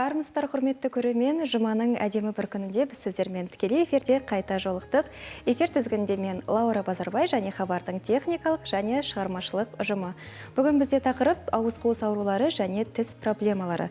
Армысыздар, құрметті көрермен, жұманың әдемі бір күнінде біз сіздермен тікелей эфирде қайта жолықтық. Эфир тізгінінде мен Лаура Базарбай және хабардың техникалық және шығармашылық ұжымы. Бүгін бізде тақырып ауыз қуыс аурулары және тіс проблемалары.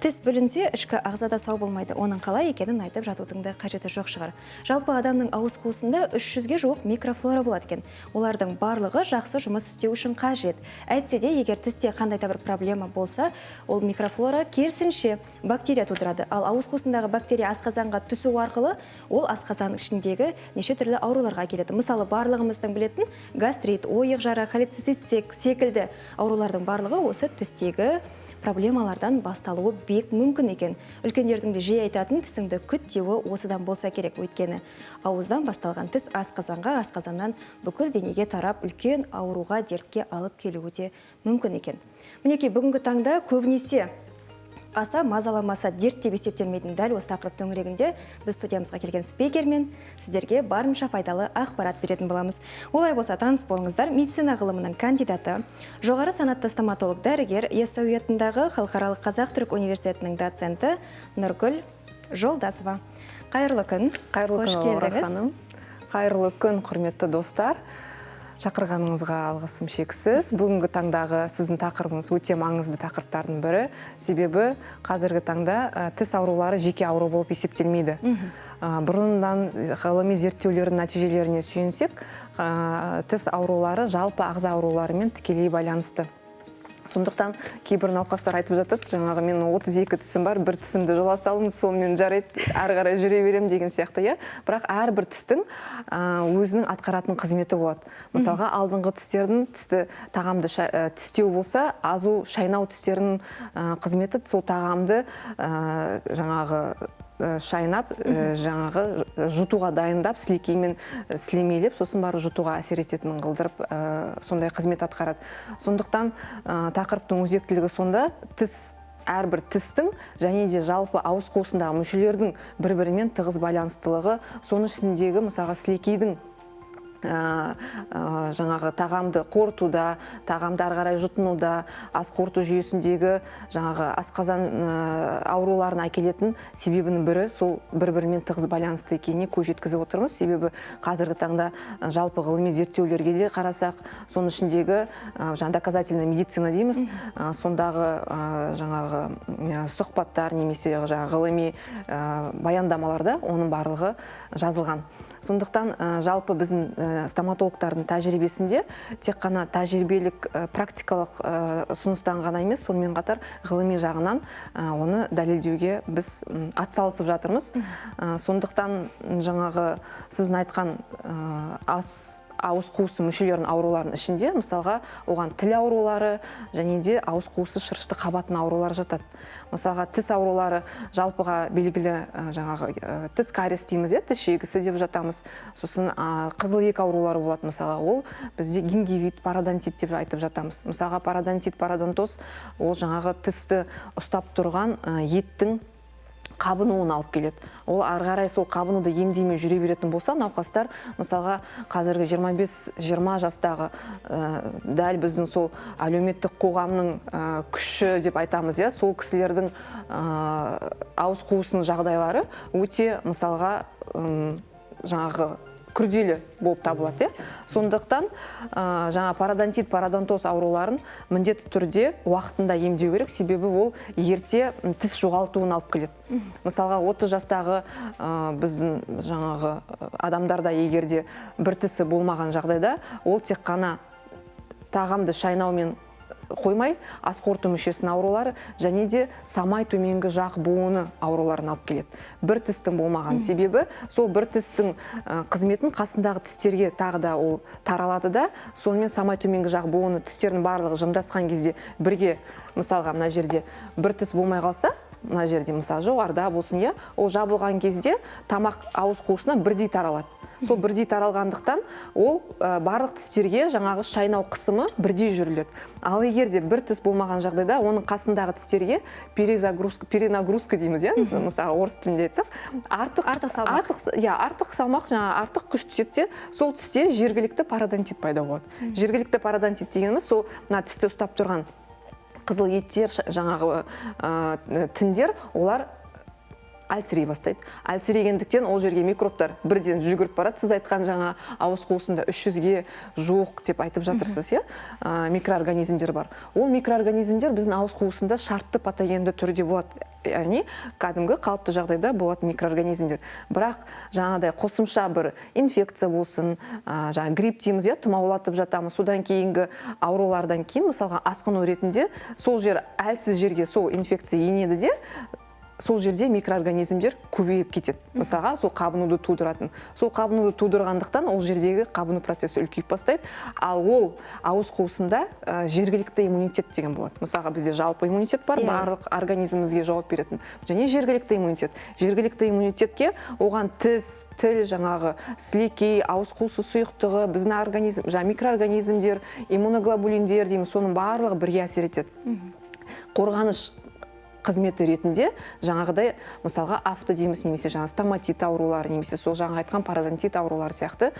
Тіс бүлінсе, ішкі ағзада сау болмайды. Оның қалай екенін айтып жатудың да қажеті жоқ шығар. Жалпы адамның ауыз қуысында 300-ге жуық микрофлора болады екен. Олардың барлығы жақсы жұмыс істеу үшін қажет. Әйтсе де, егер тісте қандай да бір проблема болса, ол микрофлора керісінше бактерия тудырады. Ал ауыз қуысындағы бактерия асқазанға түсу арқылы ол асқазан ішіндегі неше түрлі ауруларға келеді. Мысалы, барлығымыздың білетін гастрит, ойық жара, холецистит секілді аурулардың барлығы осы тістегі проблемалардан басталуы бек мүмкін екен. Үлкендердің де жиі айтатын тісіңді күт деуі осыдан болса керек. Өйткені ауыздан басталған тіс асқазанға, асқазаннан бүкіл денеге тарап үлкен ауруға, дертке алып келуі де мүмкін екен. Мінекей, бүгінгі таңда көбінесе аса мазаламаса дерт деп есептелмейтін дәл осы тақырып төңірегінде біз студиямызға келген спикермен сіздерге барынша пайдалы ақпарат беретін боламыз. Олай болса, таныс болыңыздар. Медицина ғылымының кандидаты, жоғары санатты стоматолог дәрігер, Яссауи атындағы Халықаралық Қазақ-Түрік университетінің доценті Нұргүл Жолдасова. Қайырлы күн. Қайырлы күн, Лаура ханым. Қайырлы күн, құрметті достар. Шақырғаныңызға алғысым шексіз. Бүгінгі таңдағы сіздің тақырыбыңыз өте маңызды тақырыптардың бірі. Себебі қазіргі таңда тіс аурулары жеке ауру болып есептелмейді. Бұрыннан ғылыми зерттеулердің нәтижелеріне сүйенсек, тіс аурулары жалпы ағза ауруларымен тікелей байланысты. Сондықтан кейбір науқастар айтып жатады, жаңағы мен 32 тісім бар, бір тісімді жола салың, сонымен жарайды, әрі қарай жүре берем деген сияқты. Бірақ әрбір тістің өзінің атқаратын қызметі болады. Мысалға, алдыңғы тістердің тісті тағамды тістеу болса, азу шайнау тістерінің қызметі сол тағамды жаңағы шайнап, жаңағы жұтуға дайындап, сілекеймен сілемейлеп, сосын барып жұтуға әсер ететінін қылдырып, сондай қызмет атқарады. Сондықтан тақырыптың өзектілігі сонда әрбір тістің және де жалпы ауыз қуысындағы мүшелердің бір-бірімен тығыз байланыстылығы, соның ішіндегі мысалға сілекейдің жаңағы тағамды қорытуда, тағамды ары қарай жұтынуда, ас қорыту жүйесіндегі жаңағы асқазан ауруларын әкелетін себебінің бірі сол бір-бірімен тығыз байланысты екеніне көз жеткізіп отырмыз. Себебі қазіргі таңда жалпы ғылыми зерттеулерге де қарасақ, соның ішіндегі доказательная медицина дейміз, сондағы жаңағы сұхбаттар немесе ғылыми баяндамаларда оның барлығы жазылған. Сондықтан жалпы біздің стоматологтардың тәжірибесінде тек қана тәжірибелік практикалық ұсыныстан ғана емес, сонымен қатар ғылыми жағынан оны дәлелдеуге біз атсалысып жатырмыз. Сондықтан жаңағы сіздің айтқан ауыз қуысы мүшелерінің ауруларының ішінде, мысалға, оған тіл аурулары және де ауыз қуысы шырышты қабатының аурулары жатады. Мысалға, тіс аурулары жалпыға белгілі жаңағы тіс кариес дейміз, тіс шегісі деп жатамыз. Сосын қызыл ек аурулары болады. Мысалға, ол бізде гингивит, пародонтит деп айтып жатамыз. Мысалға, пародонтит, пародонтоз ол жаңағы тісті ұстап тұрған еттің қабынуын алып келеді. Ол ары қарай сол қабынуды емдемей жүре беретін болса, науқастар, мысалға, қазіргі 25-20 жастағы дәл біздің сол әлеуметтік қоғамның күші деп айтамыз, сол кісілердің ауыз қуысының жағдайлары өте, мысалға, жаңағы күрделі болып табылады. Сондықтан жаңа пародонтит, пародонтоз ауруларын міндетті түрде уақытында емдеу керек, себебі ол ерте тіс жоғалтуын алып келеді. Мысалға, 30 жастағы біздің жаңағы адамдарда егерде бір тісі болмаған жағдайда, ол тек қана тағамды шайнаумен қоймай, ас қорыту мүшесінің аурулары және де самай төменгі жақ буыны ауруларын алып келеді. Бір тістің болмаған себебі, сол бір тістің қызметін қасындағы тістерге тағы да ол таралады да, сонымен самай төменгі жақ буыны тістердің барлығы жымдасқан кезде бірге, мысалға, мына жерде бір тіс болмай қалса, мына жерде, мысалы, жоғарыда болсын, ол жабылған кезде тамақ ауыз қуысына бірдей таралады. Сол бірдей таралғандықтан ол барлық тістерге жаңағы шайнау қысымы бірдей жүріледі. Ал егерде бір тіс болмаған жағдайда, оның қасындағы тістерге перенагрузка дейміз, мысалы, орыс тілінде айтсақ, артық салмақ, артық күш түсетте, сол тісте жергілікті пародонтит пайда болады. Жергілікті пародонтит дегеніміз сол тісті ұстап тұрған қызыл еттер, жаңағы тіндер, олар әлсірей бастайды. Әлсірегендіктен ол жерге микробтар бірден жүгіріп барады. Сіз айтқан жаңа ауыз қуысында 300-ге жуық деп айтып жатырсыз, микроорганизмдер бар. Ол микроорганизмдер біздің ауыз қуысында шартты патогенді түрде болады. Яғни кәдімгі қалыпты жағдайда болады микроорганизмдер. Бірақ жаңағыдай қосымша бір инфекция болсын, жаңа грипп дейміз, тұмаулатып жатамыз. Содан кейінгі аурулардан кейін, мысалға асқыну ретінде сол жер әлсіз жерге сол инфекция енеді де, сол жерде микроорганизмдер көбейіп кетеді. Мысалға, сол қабынуды тудыратын. Сол қабынуды тудырғандықтан ол жердегі қабыну процесі үлкейіп бастайды. Ал ол ауыз қуысында жергілікті иммунитет деген болады. Мысалға, бізде жалпы иммунитет бар, барлық организмімізге жауап беретін. Және жергілікті иммунитет. Жергілікті иммунитетке оған тіс, тіл, жаңағы сілекей, ауыз қуысы сұйықтығы, біздің организм, микроорганизмдер, иммуноглобулиндер дейміз, соның барлығы бірге әсер етеді. Қорғаныш қызметі ретінде жаңағыдай мысалға афта дейміз, немесе жаңа стоматит аурулары, немесе сол жаңа айтқан паразитит аурулары сияқты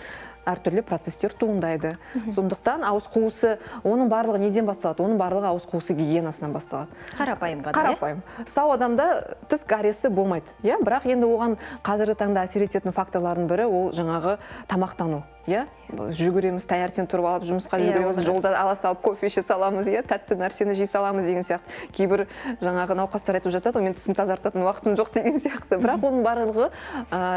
әртүрлі процестер туындайды. Сондықтан ауыз қуысы, оның барлығы неден басталады? Оның барлығы ауыз қуысы гигиенасынан басталады. Қарапайым ғана, Қарапайым. Сау адамда тіс кариесі болмайды. Бірақ енді оған қазіргі таңда әсер ететін факторлардың бірі ол жаңағы тамақтану. Жүгіреміз, таңертең тұрып алып жұмысқа жүгіреміз, жолда ала салып кофе іше саламыз, тәтті нәрсені жей саламыз деген сияқты. Кейбір жаңағы науқастар айтып жатады, мен тісін тазартатын уақытым жоқ деген сияқты. Бірақ оның барлығы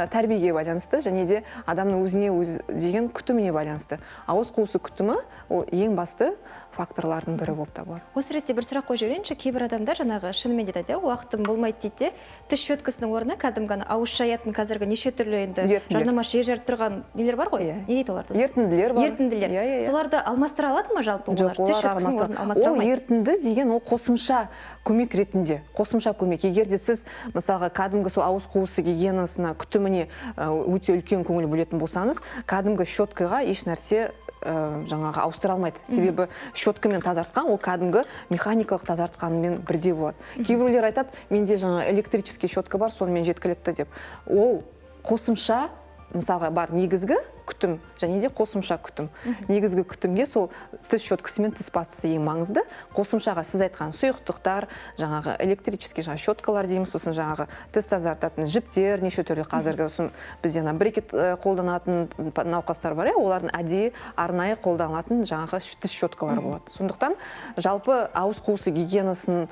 тәрбиеге байланысты, және де адамның өзіне өзі деген күтіміне байланысты. Ауыз қуысы күтімі ол ең басты факторлардың бірі болып табылады. Осы ретте бір сұрақ қойып жіберейінші, кейбір адамдар жаңағы шынымен де айтады, уақытым болмайды дейді, тіс щеткасының орнына кәдімгі ауыз шаятын қазіргі неше түрлі енді жарнама жеріп тұрған нелер бар ғой? Не дейді олар? Ерітінділер бар. Ерітінділер. Соларды алмастыра алады ма жалпы олар? Тіс щеткасының орнын алмастыра алмайды. Ол ерітінді деген ол қосымша көмек ретінде, қосымша көмек. Егер де сіз мысалға кәдімгі сол ауыз қуысы гигиенасына, күтіміне өте үлкен көңіл бөлетін болсаңыз, кәдімгі щеткаға еш нәрсе жаңағы ауыстыра алмайды. Себебі щеткамен тазартқан, ол кәдімгі механикалық тазартқанымен бірдей болады. Кейбіреулер айтады, менде жаңа электрический щетка бар, сонымен жеткілікті деп. Ол қосымша мысалға бар негізгі күтім, және де қосымша күтім. Негізгі күтімге сол тіс щеткасы мен тіс пастасы ең маңызды. Қосымшаға сіз айтқан сұйықтықтар, жаңағы электрический щеткалар дейміз, сосын жаңағы тіс тазартатын жіптер, неше түрлі қазіргі сосын бізде брекет қолданатын науқастар бар, олардың әдейі арнайы қолданылатын жаңағы тіс щеткалар болады. Сондықтан жалпы ауыз қуысы гигиенасын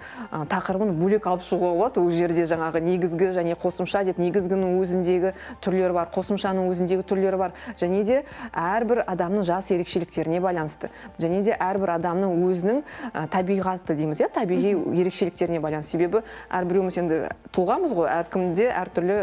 тақырыбын бөлек алып шығуға болады. Ол жерде жаңағы негізгі және қосымша деп негізгінің өзіндегі түрлері бар, қосымшаның өзіндегі түрлері бар. Және де әрбір адамның жас ерекшеліктеріне байланысты. Және де әрбір адамның өзінің табиғаты дейміз, табиғи ерекшеліктеріне байланысты. Себебі әрбіреуміз енді тұлғамыз ғой, әркімде әртүрлі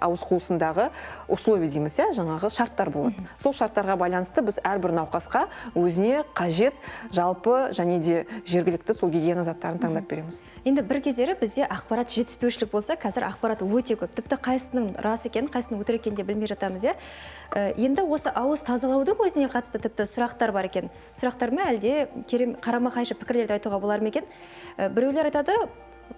ауыз қуысындағы условия дейміз, жаңағы шарттар болады. Сол шарттарға байланысты біз әрбір науқасқа өзіне қажет жалпы және де жергілікті сол гигиена заттарын таңдап береміз. Енді бір кездері бізде ақпарат жетіспеушілік болса, қазір ақпарат өте көп. Тіпті қайсының рас екен, қайсының өтірік екенін де білмей жатамыз. Енді осы ауыз тазалаудың өзіне қатысты тіпті сұрақтар бар екен. Сұрақтар ма әлде қарама-қайшы пікірлерді айтуға болар ма екен? Біреулер айтады,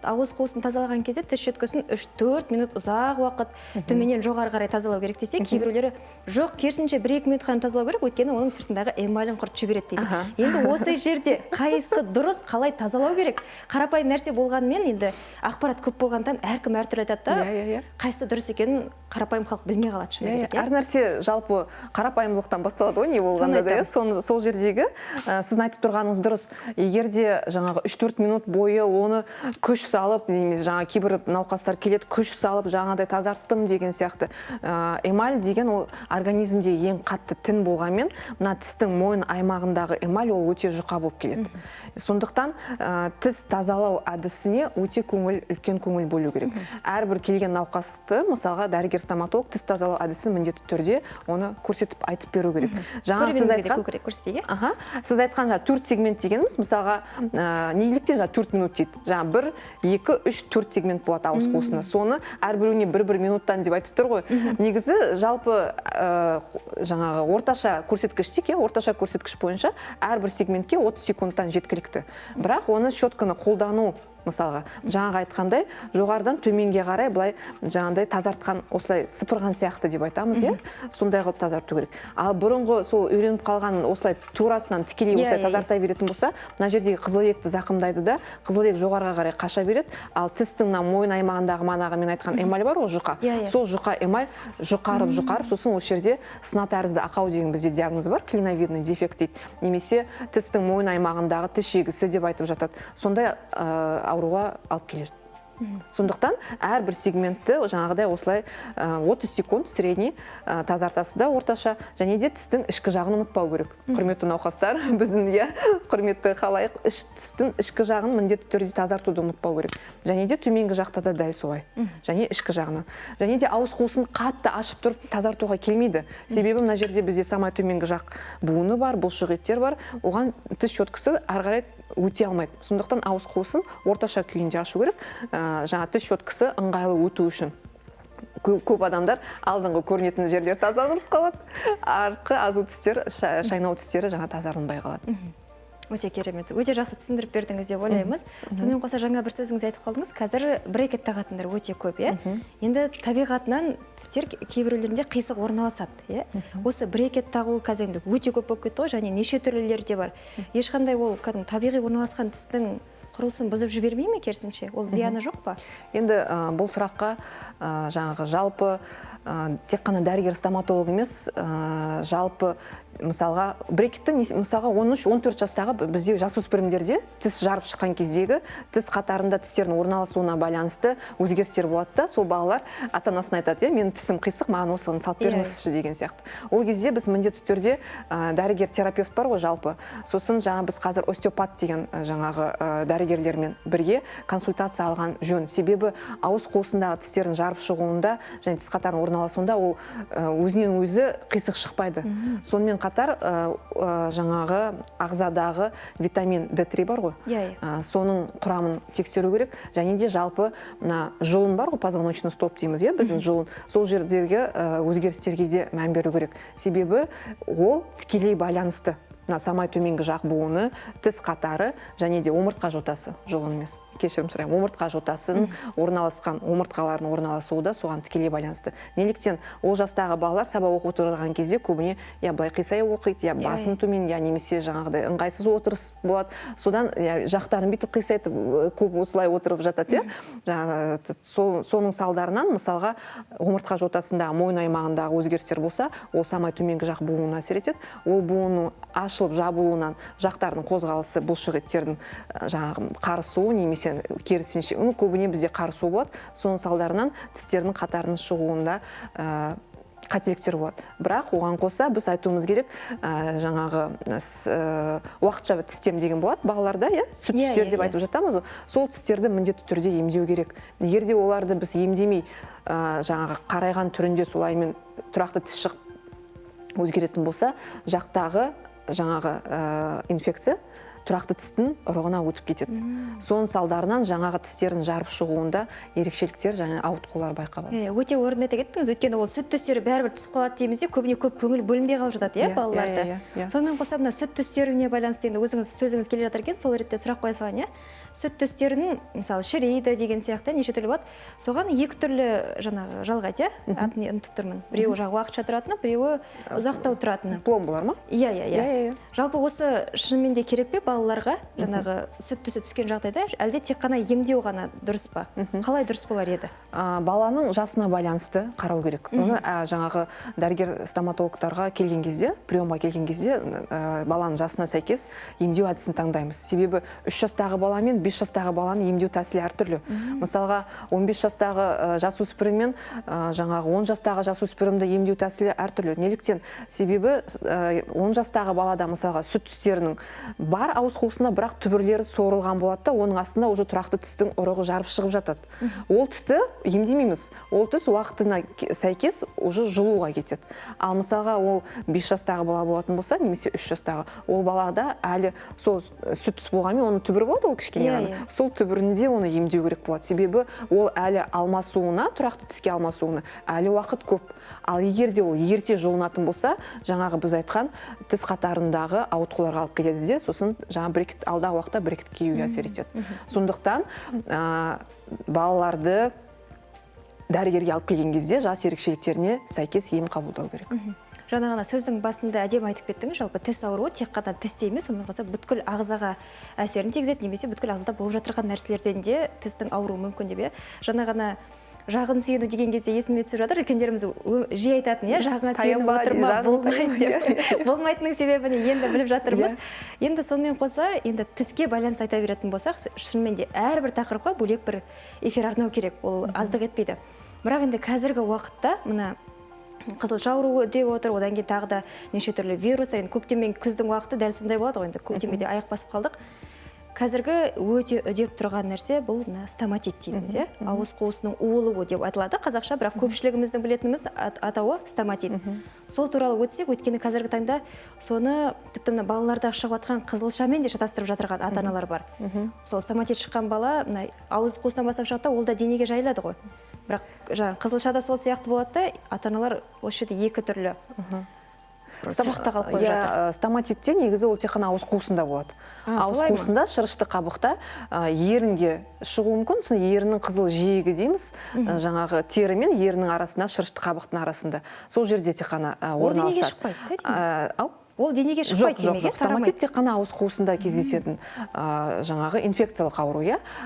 ауыз қуысын тазалаған кезде тіс щеткасын 3-4 минут ұзақ уақыт төменнен жоғары қарай тазалау керек десе, кейбіреулері жоқ, керісінше 1-2 минут қана тазалау керек, өйткені оның сыртындағы эмалін құртып жібереді дейді. Енді осы жерде қайсы дұрыс, қалай тазалау керек? Қарапайым нәрсе болғанымен, енді ақпарат көп болғандан әркім әртүрлі айтады да, қайсы дұрыс екенін қарапайым халық білмей қалады шыны керек. Әр нәрсе жалпы қарапайымдылықтан басталады ғой, не болғанда да. Сол жердегі сіздің айтып тұрғаныңыз дұрыс. Егер де жаңағы 3-4 минут бойы оны күш салып, немесе жаңа кейбір науқастар келеді, күш салып жаңағыдай тазарттым деген сияқты. Эмаль деген ол организмде ең қатты тін болғанмен, мына тістің мойын аймағындағы эмаль ол өте жұқа болып келеді. Сондықтан тіс тазалау әдісіне өте үлкен көңіл бөлу керек. Әрбір келген науқасты, мысалға дәрігер стоматолог тіс тазалау әдісін міндетті түрде оны көрсетіп айтып беру керек. Сіз айтқан 4 сегмент дегеніміз, мысалға неліктен 4 минут дейді. 1, 2, 3, 4 сегмент болады ауыз қуысына. Соны әрбіреуіне 1-1 минуттан деп айтып тұр ғой. Негізі жалпы жаңағы орташа көрсеткіш бойынша әрбір сегментке 30 секундтан жеткілікті. Бірақ оны щетканы қолдану мысалға жаңағы айтқандай жоғарыдан төменге қарай былай жаңағыдай тазартқан, осылай сыпырған сияқты деп айтамыз, иә, сондай қылып тазарту керек. Ал бұрынғы сол үйреніп қалған осылай турасынан тікелей осылай тазарта беретін болса, мына жердегі қызылетті зақымдайды да, қызылет жоғарыға қарай қаша береді. Ал тістің мойын аймағындағы манағы мен айтқан эмаль бар ғой, жұқа. Сол жұқа эмаль жұқарып, сосын осы жерде сына тәрізді ақау деген бізде диагноз бар, клиновидный дефект дейді. Немесе тістің мойын аймағындағы тіс жегісі деп айтып жатады. Сондай ауруға алып келеді. Сондықтан әрбір сегментті жаңағыдай осылай 30 секунд средний тазартасы да орташа, және де тістің ішкі жағын ұмытпау керек. Құрметті науқастар, біздің құрметті халайық, тістің ішкі жағын міндетті түрде тазартуды ұмытпау керек. Және де төменгі жақта да дәл солай. Және ішкі жағынан. Және де ауыз қуысын қатты ашып тұрып тазартуға келмейді. Себебі мына жерде бізде самай төменгі жақ буыны бар, бұлшық еттер бар. Оған тіс щеткасы ары қарай өте алмайды. Сондықтан ауыз қуысын орташа күйінде ашу керек. Жаңа тіс щеткасы ыңғайлы өту үшін. Көп адамдар алдыңғы көрінетін жерлер тазарып қалады. Артқы азу тістер, шайнау тістері жаңа тазарылмай қалады. Өте керемет. Өте жақсы түсіндіріп бердіңіз деп ойлаймыз. Сонымен қоса жаңа бір сөзіңіз айтып қалдыңыз. Қазір брекет тағатындар өте көп, иә? Енді табиғатынан тістер кейбіреулерінде қисық орналасады, иә? Осы брекет тағу қазір енді өте көп болып кетті ғой, және неше түрлілері де бар. Ешқандай ол табиғи орналасқан тістің құрылысын бұзып жібермей ме, керісінше? Ол зияны жоқ па? Енді бұл сұраққа жаңағы жалпы тек қана дәрігер стоматолог емес, жалпы мысалға брекеттің мысалға 13-14 жастағы бізде жасөспірімдерде тіс жарып шыққан кездегі тіс қатарында тістердің орналасуына байланысты өзгерістер болады да, сол балалар ата-анасына айтады, менің тісім қисық, маған осыны салып беріңізші деген сияқты. Ол кезде біз міндетті түрде дәрігер терапевт бар ғой жалпы. Сосын жаңа біз қазір остеопат деген жаңағы дәрігерлермен бірге консультация алған жөн. Себебі ауыз қуысындағы тістердің жарып шығуында және тіс қатарының орналасуында ол өзінен өзі қисық шықпайды. Сонымен қатар жаңағы ағзадағы витамин D3 бар ғой, соның құрамын тексеру керек. Және де жалпы жұлын бар ғой, позвоночный столб дейміз, біздің жұлын. Сол жердегі өзгерістерге де мән беру керек. Себебі ол тікелей байланысты. Самай төменгі жақ буыны, тіс қатары және де омыртқа жотасы, жұлын емес. Кешірім сұраймын, омыртқа жотасын орналасқан, омыртқалардың орналасуы да соған тікелей байланысты. Неліктен ол жастағы балалар сабақ оқып отырған кезде көбіне былай қисая оқиды, басын төмен, немесе жаңағыдай ыңғайсыз отырыс болады. Содан жақтарын бүйтіп қисайтып, көп осылай отырып жатады. Соның салдарынан мысалға омыртқа жотасында мойын аймағындағы өзгерістер болса, ол самай төменгі жақ буынына әсер етеді. Ол буынның ашылып жабылуынан жақтардың қозғалысы, бұлшық еттердің жаңағы қарысуы немесе керісінше, көбіне бізде қарысу болады. Соның салдарынан тістердің қатарының шығуында қателіктер болады. Бірақ оған қоса біз айтуымыз керек, жаңағы уақытша тістем деген болады балаларда, сүт тістер деп айтып жатамыз. Сол тістерді міндетті түрде емдеу керек. Егер де оларды біз емдемей, жаңағы қарайған түрінде солаймен тұрақты тіс шығып өзгеретін болса, жақтағы жаңағы инфекция тұрақты тістің ұрығына өтіп кетеді. Соның салдарынан жаңағы тістердің жарып шығуында ерекшеліктер және ауытқулар байқалады. Өте орынды айта кеттіңіз, өйткені ол сүт тістері бәрібір түсіп қалады дейміз, көбіне көп көңіл бөлінбей қалып жатады, балаларды. Сонымен қоса мына сүт тістеріне байланысты енді өзіңіз сөзіңіз келе жатыр екен, сол ретте сұрақ қоя салайын, сүт тістерінің мысалы шірейді деген сияқты неше түрлі болады. Соған екі түрлі жаңағы жалғайды, атын ұмытып тұрмын. Біреуі уақытша тұратыны, біреуі ұзақтау тұратыны. Пломбалар ма? Иә. Жалпы осы шынымен де керек пе балаларға жаңағы сүт түсі түскен жағдайда, әлде тек қана емдеу ғана дұрыс па? Қалай дұрыс болар еді? Баланың жасына байланысты қарау керек. Оны жаңағы дәрігер стоматологтарға келген кезде, приемға келген кезде баланың жасына сәйкес емдеу әдісін таңдаймыз. Себебі 3 жастағы бала мен 5 жастағы баланың емдеу тәсілі әртүрлі. Мысалға 15 жастағы жасөспірім мен жаңағы 10 жастағы жасөспірімді емдеу тәсілі әртүрлі. Неліктен? Себебі 10 жастағы балада мысалға сүт тістерінің бар ауыз қуысында, бірақ түбірлері сорылған болады да, оның астында уже тұрақты тістің ұрығы жарып шығып жатады. Ол тісті емдемейміз. Ол тіс уақытына сәйкес уже жылуға кетеді. Ал мысалға ол 5 жастағы бала болатын болса, немесе 3 жастағы, ол балада әлі сол сүт тіс болғанмен оның түбірі болады, ол кішкене. Сол түбірінде оны емдеу керек болады. Себебі ол әлі алмасуына, тұрақты тіске алмасуына әлі уақыт көп. Ал егер де ол ерте жұлынатын болса, жаңағы біз айтқан тіс қатарындағы ауытқуларға алып келеді де, сосын жаңа брекет алдағы уақытта брекет киюге әсер етеді. Сондықтан балаларды дәрігерге алып келген кезде жас ерекшеліктеріне сәйкес ем қабылдау керек. Жаңа ғана сөздің басында әдемі айтып кеттіңіз, жалпы тіс ауруы тек қана тісте емес, сонымен қоса бүткіл ағзаға әсерін тигізеді, немесе бүткіл ағзада болып жатырған нәрселерден де тістің ауруы мүмкін деп. Жаңа ғана жағын сүйену деген кезде есіме түсіп жатыр, үлкендеріміз жиі айтатын, жағыңа сүйеніп отырма, болмайды деп. Болмайтынның себебін енді біліп жатырмыз. Енді сонымен қоса, енді тіске байланысты айта беретін болсақ, шынымен де әрбір тақырыпқа бөлек бір эфир арнау керек, ол аздық етпейді. Бірақ енді қазіргі уақытта мына қызылша ауруы деп отыр, одан кейін тағы да неше түрлі вирустар, енді көктем мен күздің уақыты дәл сондай болады ғой, енді көктемге де аяқ басып қалдық. Қазіргі өте үдеп тұрған нәрсе бұл стоматит дейміз, ауыз қуысының уылуы деп айтылады қазақша, бірақ көпшілігіміздің білетініміз атауы стоматит. Сол туралы өтсек, өйткені қазіргі таңда соны тіпті балаларда шығып жатқан қызылшамен де шатастырып жатырған ата-аналар бар. Сол стоматит шыққан бала ауыз қуысынан бастап шығады, ол да денеге жайылады ғой. Бірақ қызылшада сол сияқты болады да, ата-аналар осы жерде екі түрлі сұрақта қалып қойып жатыр. Стоматитте негізі ол тек қана ауыз қуысында болады. Ауыз қуысында шырышты қабықта ерінге шығуы мүмкін, еріннің қызыл жиегі дейміз, жаңағы тері мен еріннің арасында, шырышты қабықтың арасында. Сол жерде тек қана орналасады. Ол денеге шықпайды, ол денеге шықпайды демеге, стоматит тек қана ауыз қуысында кездесетін жаңағы инфекциялық ауру.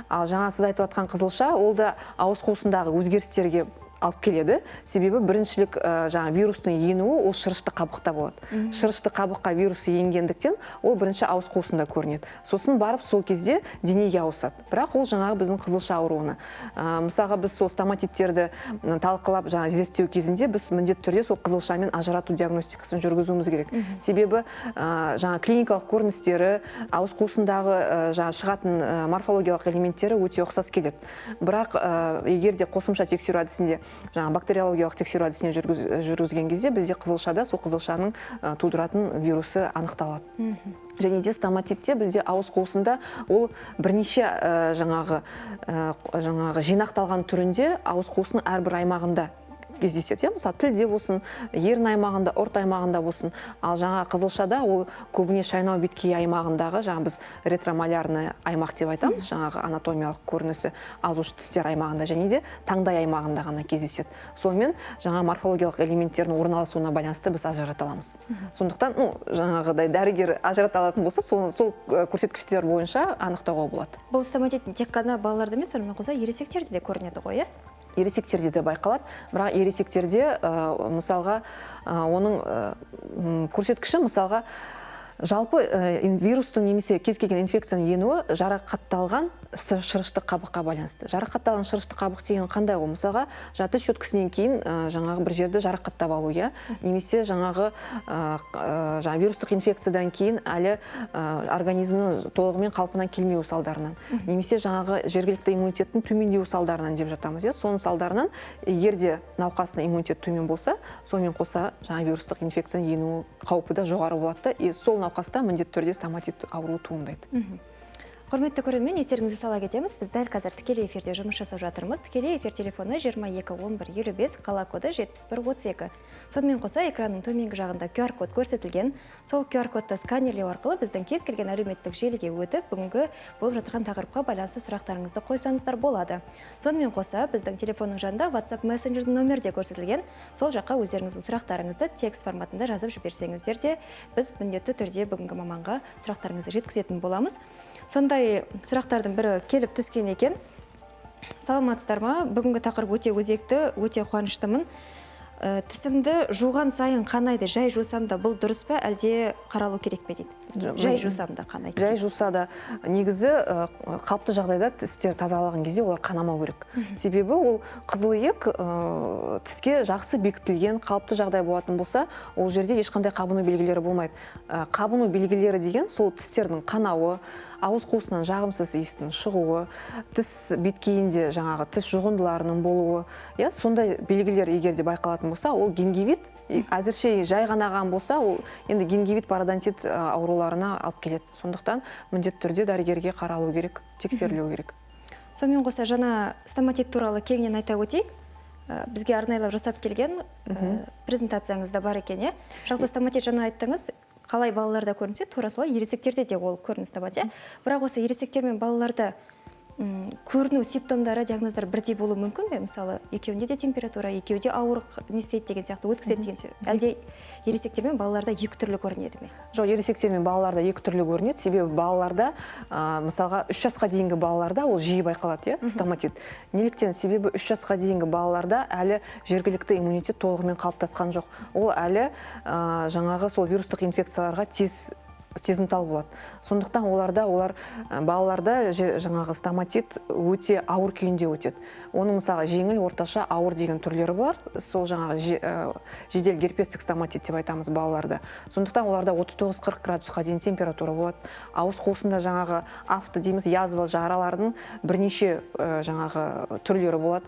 Ал жаңа сіз айтып жатқан қызылша, ол да ауыз қуысындағы өзгерістерге алып келеді. Себебі біріншілік жаңа вирустың енуі ол шырышты қабықта болады. Шырышты қабыққа вирусы енгендіктен ол бірінші ауыз қуысында көрінеді. Сосын барып сол кезде денеге ауысады. Бірақ ол жаңағы біздің қызылша ауруына. Мысалға біз сол стоматиттерді талқылап жаңа зерттеу кезінде біз міндетті түрде сол қызылшамен ажырату диагностикасын жүргізуіміз керек. Себебі жаңа клиникалық көріністері, ауыз қуысындағы жаңа шығатын морфологиялық элементтері өте ұқсас келеді. Бірақ егер де қосымша тексеру әдісінде жаңа бактериологиялық тексеру әдісіне жүргізген кезде бізде қызылшада сол қызылшаның тудыратын вирусы анықталады. Және де стоматитте бізде ауыз қуысында ол бірнеше жаңағы жинақталған түрінде ауыз қуысының әрбір аймағында кездеседі. Мысалы, тілде болсын, ерін аймағында, ұрт аймағында болсын. Ал жаңа қызылшада ол көбіне шайнау беткей аймағындағы, жаңа біз ретромалярный аймақ деп айтамыз, жаңағы анатомиялық көрінісі азуш тістер аймағында, және де таңдай аймағында ғана кездеседі. Сонымен жаңа морфологиялық элементтердің орналасуына байланысты біз ажырата аламыз. Сондықтан, жаңағыдай дәрігер ажырата алатын болса, сол көрсеткіштер бойынша анықтауға болады. Бұл стоматит тек қана балаларда емес, сонымен қоса ересектерде де көрінеді ғой, ересектерде де байқалады, бірақ ересектерде мысалға оның көрсеткіші мысалға жалпы вирустың немесе кез келген инфекцияның енуі жарақатталған шырышты қабыққа байланысты. Жарақатталған шырышты қабық деген қандай ол? Мысалға, тіс шөткісінен кейін жаңағы бір жерді жарақаттап алу, немесе жаңағы вирустық инфекциядан кейін әлі организмнің толығымен қалпына келмеуі салдарынан, немесе жаңағы жергілікті иммунитеттің төмендеуі салдарынан деп жатамыз. Соның салдарынан, егер де науқастың иммунитеті төмен болса, сонымен қоса жаңа вирустық инфекцияның енуі қаупі де жоғары болады, сол науқаста міндетті түрде стоматит ауруы туындайды. Құрметті көрермен, естеріңізге сала кетеміз. Біз дәл қазір тікелей эфирде жұмыс жасап жатырмыз. Тікелей эфир телефоны 22-11-55, қала коды 71-32. Сонымен қоса экранның төменгі жағында QR-код көрсетілген. Сол QR-кодты сканерлеу арқылы біздің кез келген әлеуметтік желіге өтіп, бүгінгі болып жатқан тақырыпқа байланысты сұрақтарыңызды қойсаңыздар болады. Сонымен қоса біздің телефонның жанында WhatsApp мессенджердің нөмірде көрсетілген. Сол жаққа өздеріңіздің сұрақтарыңызды текст форматында жазып жіберсеңіздер де, біз міндетті түрде бүгінгі маманға сұрақтарыңызды жеткізетін боламыз. Сондай сұрақтардың бірі келіп түскен екен. Саламатсыздар ма? Бүгінгі тақырып өте өзекті, өте қуаныштымын. Тісімді жуған сайын қанайды, жай жусам да бұл дұрыс па, әлде қаралу керек пе дейді. Жай жусам да қанайды. Жай жуса да негізі қалыпты жағдайда тістер тазалаған кезде олар қанамау керек. Себебі ол қызыл иек тіске жақсы бекітілген қалыпты жағдай болатын болса, ол жерде ешқандай қабыну белгілері болмайды. Қабыну белгілері деген сол тістердің қанауы, ауыз қуысынан жағымсыз иістің шығуы, тіс беткейінде жаңағы тіс жұғындыларының болуы, сондай белгілер егер де байқалатын болса, ол гингивит. Әзірше жай ғанаған болса, ол енді гингивит пародонтит ауруларына алып келеді. Сондықтан міндетті түрде дәрігерге қаралу керек, тексерілу керек. Сонымен қоса жаңа стоматит туралы кеңінен айта өтейік. Бізге арнайлап жасап келген презентацияңызда бар екен. Жалпы стоматит жаңа айттыңыз, қалай балаларда көрінсе, тура солай ересектерде де ол көрініс табады. Бірақ осы ересектер мен балаларда көріну симптомдары, диагноздар бірдей болуы мүмкін бе? Мысалы, екеуінде де температура, екеуде ауырық не істейді деген сияқты, өткізеді деген сияқты. Әлде ересектер мен балаларда екі түрлі көрінеді ме? Жоқ, ересектер мен балаларда екі түрлі көрінеді. Себебі балаларда, мысалға 3 жасқа дейінгі балаларда ол жиі байқалады, стоматит. Неліктен? Себебі 3 жасқа дейінгі балаларда әлі жергілікті иммунитет толығымен қалыптасқан жоқ. Ол әлі жаңағы сол вирустық инфекцияларға тез сезімтал болады. Сондықтан балаларда жаңағы стоматит өте ауыр күйінде өтеді. Оның мысалы жеңіл, орташа, ауыр деген түрлері бар. Сол жаңағы жедел герпестік стоматит деп айтамыз балаларда. Сондықтан оларда 39-40 градусқа дейін температура болады. Ауыз қуысында жаңағы афты дейміз, язва жаралардың бірнеше жаңағы түрлері болады.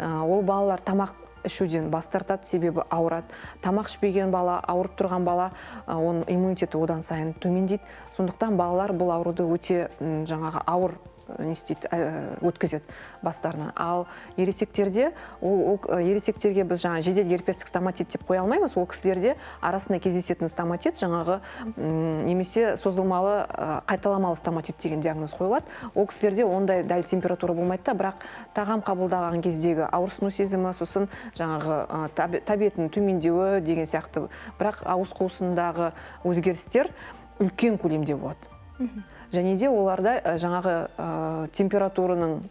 Ол балалар тамақ ішуден бас тартады, себебі ауырады. Тамақ ішпеген бала, ауырып тұрған бала, оның иммунитеті одан сайын төмендейді. Сондықтан балалар бұл ауруды өте жаңағы ауыр өткізеді бастарынан. Ал ересектерде, ересектерге біз жаңа жедел герпестік стоматит деп қоя алмаймыз. Ол кісілерде арасында кездесетін стоматит жаңағы немесе созылмалы қайталамалы стоматит деген диагноз қойылады. Ол кісілерде ондай дәл температура болмайды да, бірақ тағам қабылдаған кездегі ауырсыну сезімі, сосын жаңағы тәбетінің төмендеуі деген сияқты. Бірақ ауыз қуысындағы өзгерістер үлкен көлемде болады. Және де оларда жаңағы температураның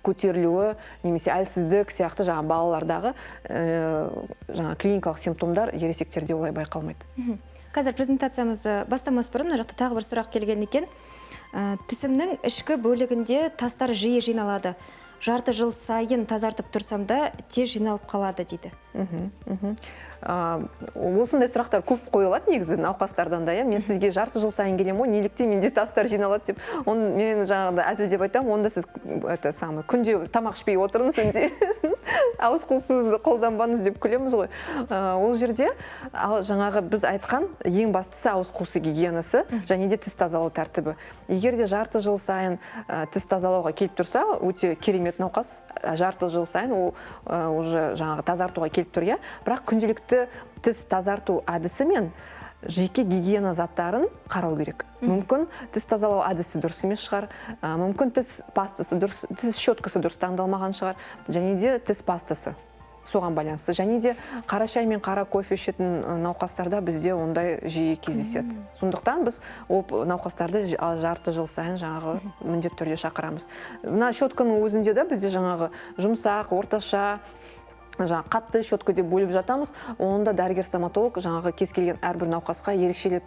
көтерілуі, немесе әлсіздік сияқты жаңа балалардағы жаңа клиникалық симптомдар ересектерде олай байқалмайды. Қазір презентациямызды бастамас бұрын мына жақта тағы бір сұрақ келген екен. Тісімнің ішкі бөлігінде тастар жиі жиналады. Жарты жыл сайын тазартып тұрсам да тез жиналып қалады дейді. Осындай сұрақтар көп қойылады негізі науқастардан да. Мен сізге жарты жыл сайын келем ғой, неліктен менде тастар жиналады деп. Мен жаңағыда әзілдеп айтамын, онда сіз күнде тамақ ішпей отырыңыз, үнде ауыз қуысыңызды қолданбаңыз деп күлеміз ғой. Ол жерде жаңағы біз айтқан ең бастысы ауыз қуысы гигиенасы және де тіс тазалау тәртібі. Егер де жарты жыл сайын тіс тазалауға келіп тұрса, өте керемет науқас. Жарты жыл сайын ол уже жаңағы тазартуға келіп тұр, бірақ күнделікті тіс тазарту әдісі мен жеке гигиена заттарын қарау керек. Мүмкін тіс тазалау әдісі дұрыс емес шығар, мүмкін тіс пастасы дұрыс, тіс щеткасы дұрыс таңдалмаған шығар, және де тіс пастасы соған байланысты. Және де қара шай мен қара кофе ішетін науқастарда бізде ондай жиі кездеседі. Сондықтан біз ол науқастарды жарты жыл сайын жаңағы міндетті түрде шақырамыз. Мына щетканың өзінде де бізде жаңағы жұмсақ, орташа, қатты щетка деп бөліп жатамыз. Онда дәрігер-стоматолог жаңағы кез келген әрбір науқасқа ерекшелеп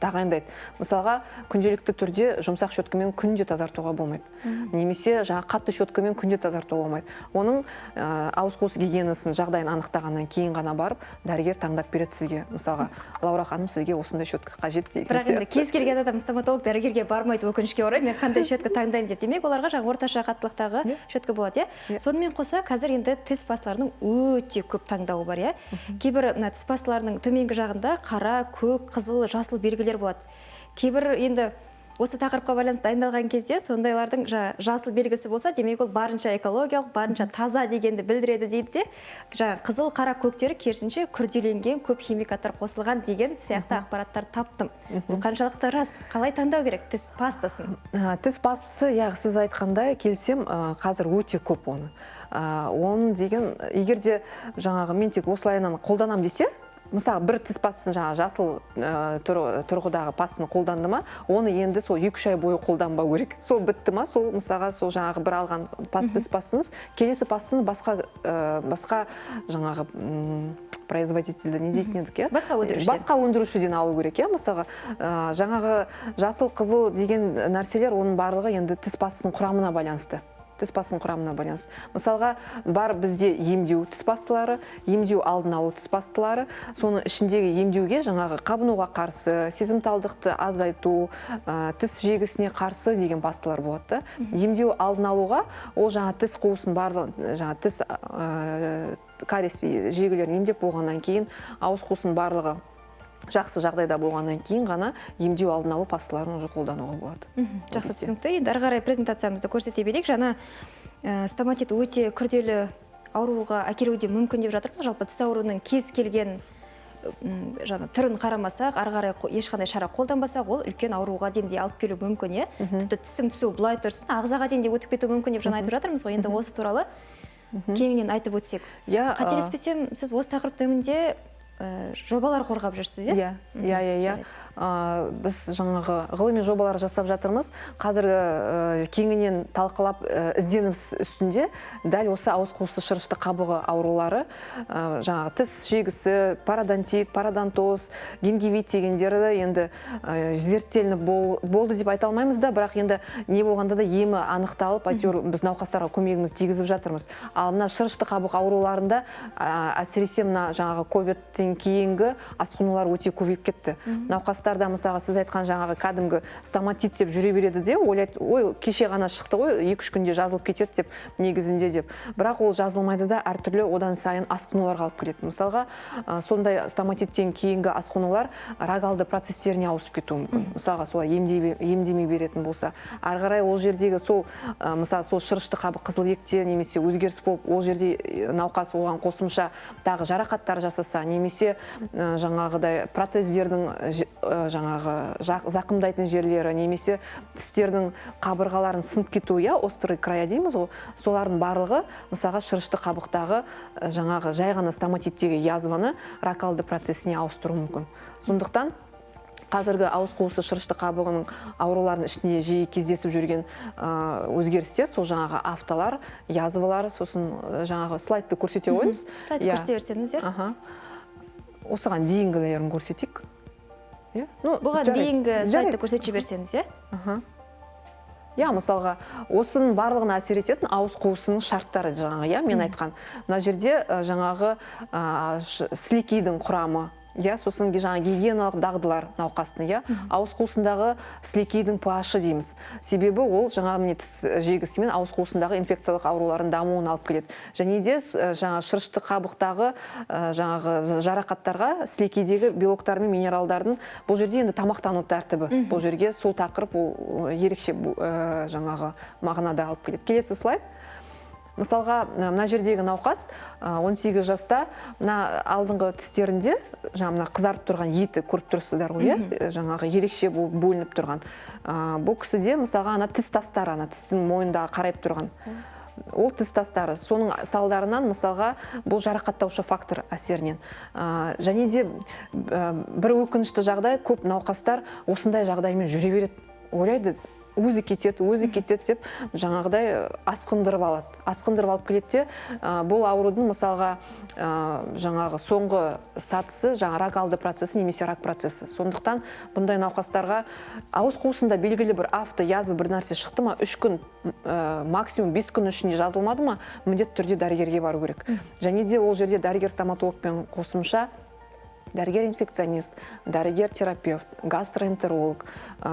тағайындайды. Мысалға, күнделікті түрде жұмсақ щеткамен күнде тазартуға болмайды. Немесе қатты щеткамен күнде тазартуға болмайды. Оның ауыз қуысы гигиенасын жағдайын анықтағаннан кейін ғана барып, дәрігер таңдап береді сізге. Мысалға, Лаура ханым, сізге осындай щетка қажет деген. Бірақ енді кез келген адам стоматолог дәрігерге бармайды, өкінішке орай, мен қандай щетка таңдаймын деп. Демек, оларға жаңа орташа қаттылықтағы щетка болады. Сонымен қоса, қазір енді тіс пасталарының өте көп таңдауы бар. Кейбір тіс пасталарының төменгі жағында қара, көк, қызыл, жасыл белгілер болады. Кейбір енді осы тақырыпқа байланысты дайындалған кезде сондайлардың жасыл белгісі болса, демек ол барынша экологиялық, барынша таза дегенді білдіреді дейді де, қызыл, қара, көктері керісінше күрделенген, көп химикаттар қосылған деген сияқты ақпараттар таптым. Бұл қаншалықты рас? Қалай таңдау керек тіс пастасын? Тіс пастасы, сіз айтқандай, келсем, қазір өте көп оны. Оның деген, егер де жаңағы мен тек осылайынан қолданам десе, мысалы, бір тіс пастасын жасыл тұрғыдағы пастаны қолданды ма, оны енді сол 2-3 ай бойы қолданбау керек. Сол бітті ма, сол мысалға сол жаңағы бір алған тіс пастаңыз, келесі пастаны басқа жаңағы производительді не дейтін едік, басқа өндірушіден алу керек. Мысалға, жаңағы жасыл, қызыл деген нәрселер, оның барлығы енді тіс пастасының құрамына байланысты. Тіс пастасының құрамына байланысты. Мысалға, бар бізде емдеу тіс пасталары, емдеу алдын алу тіс пасталары, соның ішіндегі емдеуге жаңағы қабынуға қарсы, сезімталдықты азайту, тіс жегісіне қарсы деген пасталар болады. Емдеу алдын алуға ол жаңа тіс қуысын барлығы, жаңа тіс кариес жегілерін емдеп болғаннан кейін, ауыз қуысын барлығы жақсы жағдайда болғаннан кейін ғана емдеу алдын алу пасталарын уже қолдануға болады. Жақсы түсінікті. Енді ары қарай презентациямызды көрсете берейік. Жаңа стоматит өте күрделі ауруға әкелуде мүмкін деп жатырмыз. Жалпы тіс ауруының кез келген жаңа түрін қарамасақ, ары қарай ешқандай шара қолданбасақ, ол үлкен ауруға дейін де алып келуі мүмкін, иә. Тіпті тістің түсуі былай тұрсын, ағзаға дейін де өтіп кетуі мүмкін деп жаңа айтып жатырмыз ғой. Енді осы туралы кеңінен айтып өтсек. Қателеспесем, сіз осы тақырып төңінде жобалар қорғап жүрсіз, иә? Иә. Біз жаңағы ғылыми жобалар жасап жатырмыз. Қазіргі кеңінен талқылап ізденіп үстінде дәл осы ауыз қуысы шырышты қабығы аурулары, жаңағы тіс жегісі, пародонтит, пародонтоз, гингивит дегендері енді зерттелініп болды деп айта алмаймыз да, бірақ енді не болғанда да емі анықталып, әйтеуір біз науқастарға көмегіміз тигізіп жатырмыз. Ал мына шырышты қабық ауруларында әсіресе мына жаңағы ковидтен кейінгі асқынулар өте көбейіп кетті. Науқастарда мысалға сіз айтқан жаңағы кәдімгі стоматит деп жүре береді де, ойлайды, ой, кеше ғана шықты ғой, 2-3 күнде жазылып кетеді деп, негізінде деп. Бірақ ол жазылмайды да, әртүрлі одан сайын асқынуларға алып келеді. Мысалға, сондай стоматиттен кейінгі асқынулар рагалды процестеріне ауысып кетуі мүмкін. Мысалға, солай емдемей беретін болса, ары қарай ол жердегі сол, мысалы, сол шырышты қабық қызылекте немесе өзгеріс болып, ол жерде науқас оған қосымша тағы жарақаттар жасаса, немесе жаңағыдай протездердің жаңағы зақымдайтын жерлері, немесе тістердің қабырғаларын сынып кетуі, острый края дейміз ғой, солардың барлығы мысалға шырышты қабықтағы жаңағы жай ғана стоматиттегі язваны ракалды процесіне ауыстыруы мүмкін. Сондықтан қазіргі ауыз қуысы шырышты қабығының ауруларының ішінде жиі кездесіп жүрген өзгерістер, сол жаңағы афталар, язвалар, сосын жаңағы слайдты көрсете қойыңыз. Слайдты көрсете берсеңіздер. Осыған дейінгілерін көрсетейік. Бұған дейінгі слайдты көрсете берсеңіз, мысалға, осының барлығына әсер ететін ауыз қуысының шарттары жаңағы, мен айтқан. Мына жерде жаңағы сілекейдің құрамы, сосын жаңағы гигиеналық дағдылар науқастың, ауыз қуысындағы сілекейдің pH-ы дейміз. Себебі ол жаңағы тіс жегісі мен ауыз қуысындағы инфекциялық аурулардың дамуын алып келеді. Және де жаңағы шырышты қабықтағы жаңағы жарақаттарға сілекейдегі белоктар мен минералдардың бұл жерде енді тамақтану тәртібі. Бұл жерге сол тақырып ол ерекше жаңағы мағынада алып келеді. Келесі слайд. Мысалға, мына жердегі науқас 18 жаста, мына алдыңғы тістерінде жаңа қызарып тұрған еті көріп тұрсыздар ғой, жаңағы ерекше бөлініп тұрған. Бұл кісіде мысалға ана тіс тастары, ана тістің мойнындағы қарайып тұрған. Ол тіс тастары. Соның салдарынан мысалға бұл жарақаттаушы фактор әсерінен. Және де бір өкінішті жағдай, көп науқастар осындай жағдаймен жүре береді. Ойлайды, өзі кетеді деп жаңағыдай асқындырып алады. Асқындырып алып келеді де, бұл аурудың мысалға жаңағы соңғы сатысы, жаңа ракалды процесі немесе рак процесі. Сондықтан бұндай науқастарға ауыз қуысында белгілі бір язва бір нәрсе шықты ма, 3 күн, максимум 5 күн ішінде жазылмады ма, міндетті түрде дәрігерге бару керек. Және де ол жерде дәрігер-стоматологпен қосымша дәрігер-инфекционист, дәрігер-терапевт, гастроэнтеролог,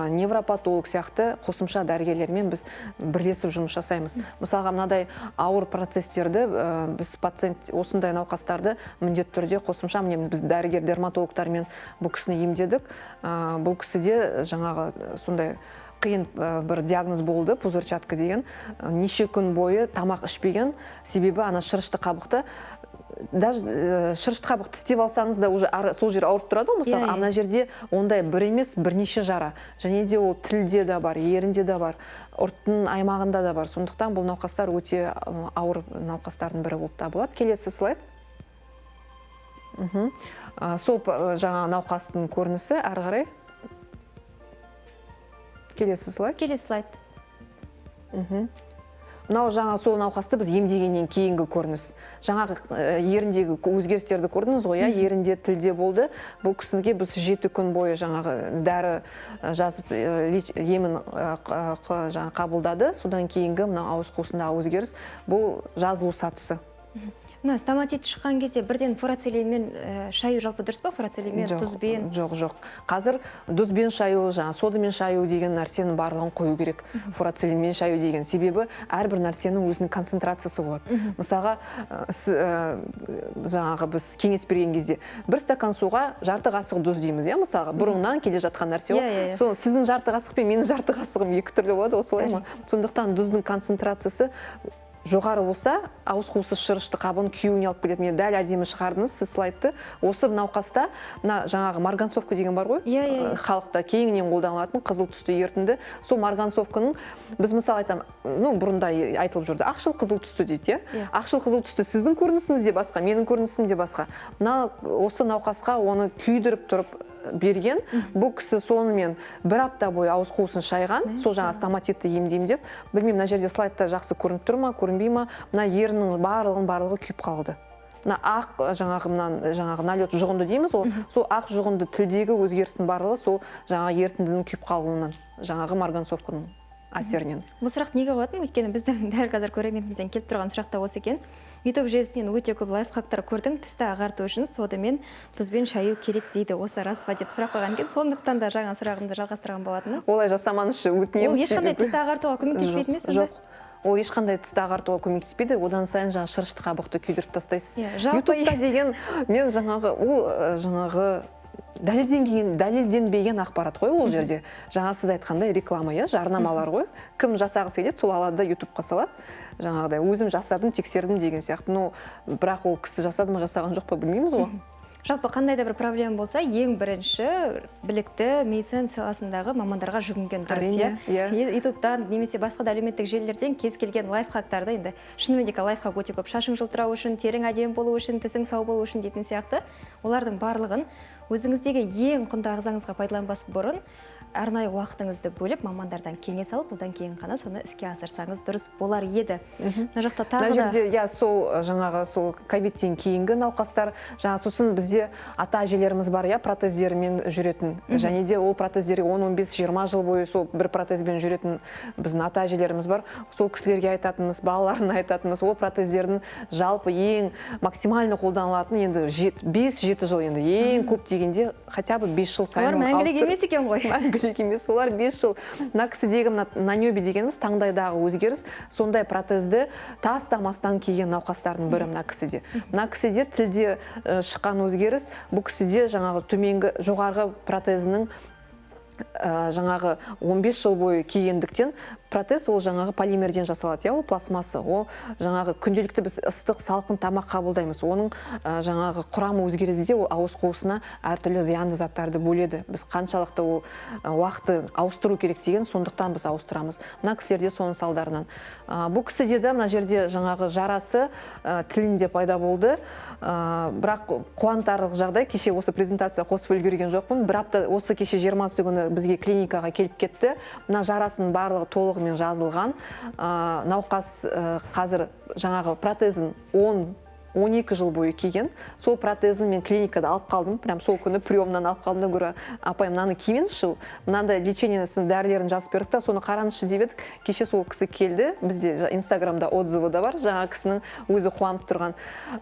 невропатолог сияқты қосымша дәрігерлермен біз бірлесіп жұмыс жасаймыз. Мысалға, мынадай ауыр процестерді біз пациент осындай науқастарды міндетті түрде қосымша біз дәрігер-дерматологтармен бұл кісіні емдедік. Бұл кісіде жаңағы сондай қиын бір диагноз болды, пузырчатка деген. Неше күн бойы тамақ ішпеген, себебі ана шырышты қабықты даже шырышты қабық тістеп алсаңыз да уже сол жер ауырып тұрады ғой, мысалы, ана жерде ондай бір емес, бірнеше жара. Және де ол тілде де бар, ерінде де бар, ұрттың аймағында да бар. Сондықтан бұл науқастар өте ауыр науқастардың бірі болып табылады. Келесі слайд. Сол жаңа науқастың көрінісі әрі қарай. Келесі слайд. Келесі слайд. Мынау жаңа сол науқасты біз емдегеннен кейінгі көрініс. Жаңағы еріндегі өзгерістерді көрдіңіз ғой, ерінде тілде болды. Бұл кісіге біз 7 күн бойы жаңағы дәрі жазып емін қабылдады. Содан кейінгі мына ауыз қуысындағы өзгеріс бұл жазылу сатысы. Стоматит шыққан кезде бірден фурацилинмен шаю жалпы дұрыс па? Фурацилинмен, тұзбен? Жоқ. Қазір тұзбен шаю, содамен шаю деген нәрсенің барлығын қою керек. Фурацилинмен шаю деген. Себебі әрбір нәрсенің өзінің концентрациясы болады. Мысалға, жаңағы біз кеңес берген кезде бір стакан суға жарты қасық тұз дейміз, мысалға, бұрыннан келе жатқан нәрсе ғой. Сіздің жарты қасық пен менің жарты қасығым екі түрлі болады, солай ма? Сондықтан тұздың концентрациясы жоғары болса, ауыз қуысы шырышты қабын күйеуіне алып келеді. Мен дәл әдемі шығардыңыз, сіз слайдты. Осы науқаста, мына жаңағы марганцовка деген бар ғой, халықта кеңінен қолданылатын қызыл түсті ерітінді. Сол марганцовканың, біз мысалы айтамын, бұрында айтылып жүрді, ақшыл қызыл түсті дейді, ақшыл қызыл түсті сіздің көрінісіңіз де басқа, менің көрінісім де басқа. Осы науқасқа оны күйдіріп тұрып берген, бұл кісі сонымен бір апта бойы ауыз қуысын шайған, сол жаңа стоматитті емдеймін деп. Білмеймін, мына жерде слайдта жақсы көрініп тұр ма, көрінбей ма, мына ерінің барлығы күйіп қалды. Мына ақ жаңағы налет жұғынды дейміз, сол ақ жұғынды тілдегі өзгерістің барлығы сол жаңағы ерітіндінің күйіп қалуынан, жаңағы марганцовканың әсерінен. Бұл сұрақ неге қойатын? Өйткені біздің дәл қазір көрерменімізден келіп тұрған сұрақта осы екен. YouTube желісінен өте көп лайфхактар көрдім. Тісті ағарту үшін содамен тұзбен шаю керек дейді. Осы рас па деп сұрақ қойған екен. Сондықтан да жаңа сұрағымды жалғастырған болатыны. Олай жасамаңызшы, өтінемін. Ол ешқандай тісті ағартуға көмектеспейді ме сонда? Жоқ. Ол ешқандай тісті ағартуға көмектеспейді. Одан сайын жаңа шырышты қабықты күйдіріп тастайсыз. YouTube'та деген мен жаңағы дәлелденбеген ақпарат қой ол жерде. Жаңа сіз айтқандай реклама, жарнамалар ғой. Кім жасағысы келеді, сол алады да YouTube'қа салады. Жаңағыдай өзім жасадым, тексердім деген сияқты. Бірақ ол кісі жасады ма, жасаған жоқ па білмейміз ғой. Жалпы қандай да бір проблема болса, ең бірінші білікті медицина саласындағы мамандарға жүгінген дұрыс. YouTube'дан немесе басқа да әлеуметтік желілерден кез келген лайфхактарды, енді шынымен де лайфхак өте көп, шашың жылтырау үшін, терің әдемі болу үшін, тісің сау болу үшін дейтін сияқты, олардың барлығын өзіңіздегі ең құнды ағзаңызға пайдаланбас бұрын арнайы уақытыңызды бөліп, мамандардан кеңес алып, одан кейін ғана соны іске асырсаңыз дұрыс болар еді. Мына жақта тағы да... Мына жерде, сол жаңағы сол ковидтен кейінгі науқастар, сосын бізде ата-әжелеріміз бар, протездермен жүретін. Және де ол протездерге 10-15-20 жыл бойы сол бір протезбен жүретін біздің ата-әжелеріміз бар. Сол кісілерге айтатынымыз, балаларына айтатынымыз, ол протездердің жалпы ең максимально қолданылатын енді 5-7 жыл енді ең көп дегенде хотя бы 5 жыл сайын. Олар мәңгілік емес екен ғой. Емес, олар 5 жыл. Мына кісідегі нанеби дегеніміз таңдайдағы өзгеріс, сондай протезді тастамастан киген науқастардың бірі мына кісіде. Мына кісіде тілде шыққан өзгеріс, бұл кісіде жаңағы төменгі жоғарғы протезінің жаңағы 15 жыл бойы кигендіктен протез ол жаңағы полимерден жасалады, ол пластмасса. Ол жаңағы күнделікті біз ыстық, салқын тамақ қабылдаймыз. Оның жаңағы құрамы өзгереді де, ол ауыз қуысына әртүрлі зиянды заттарды бөледі. Біз қаншалықты ол уақытты ауыстыру керек деген, сондықтан біз ауыстырамыз. Мына кісілерде соның салдарынан. Бұл кісіде де мына жерде жаңағы жарасы тілінде пайда болды. Бірақ қуантарлық жағдай, кеше осы презентация қосып үлгерген жоқпын. Бір апта осы кеше 20 күні бізге клиникаға келіп кетті. Мына жарасының барлығы толығымен жазылған. Науқас қазір жаңағы протезін 10-12 жыл бойы киген. Сол протезін мен клиникада алып қалдым. Прям сол күні приемнан алып қалдым да көрі, апай, мынаны кименізші, мынандай лечениесінің дәрілерін жазып бердік та, соны қараңызшы деп едік. Кеше сол кісі келді. Бізде Инстаграмда отзывы да бар, жаңа кісінің өзі қуанып тұрған.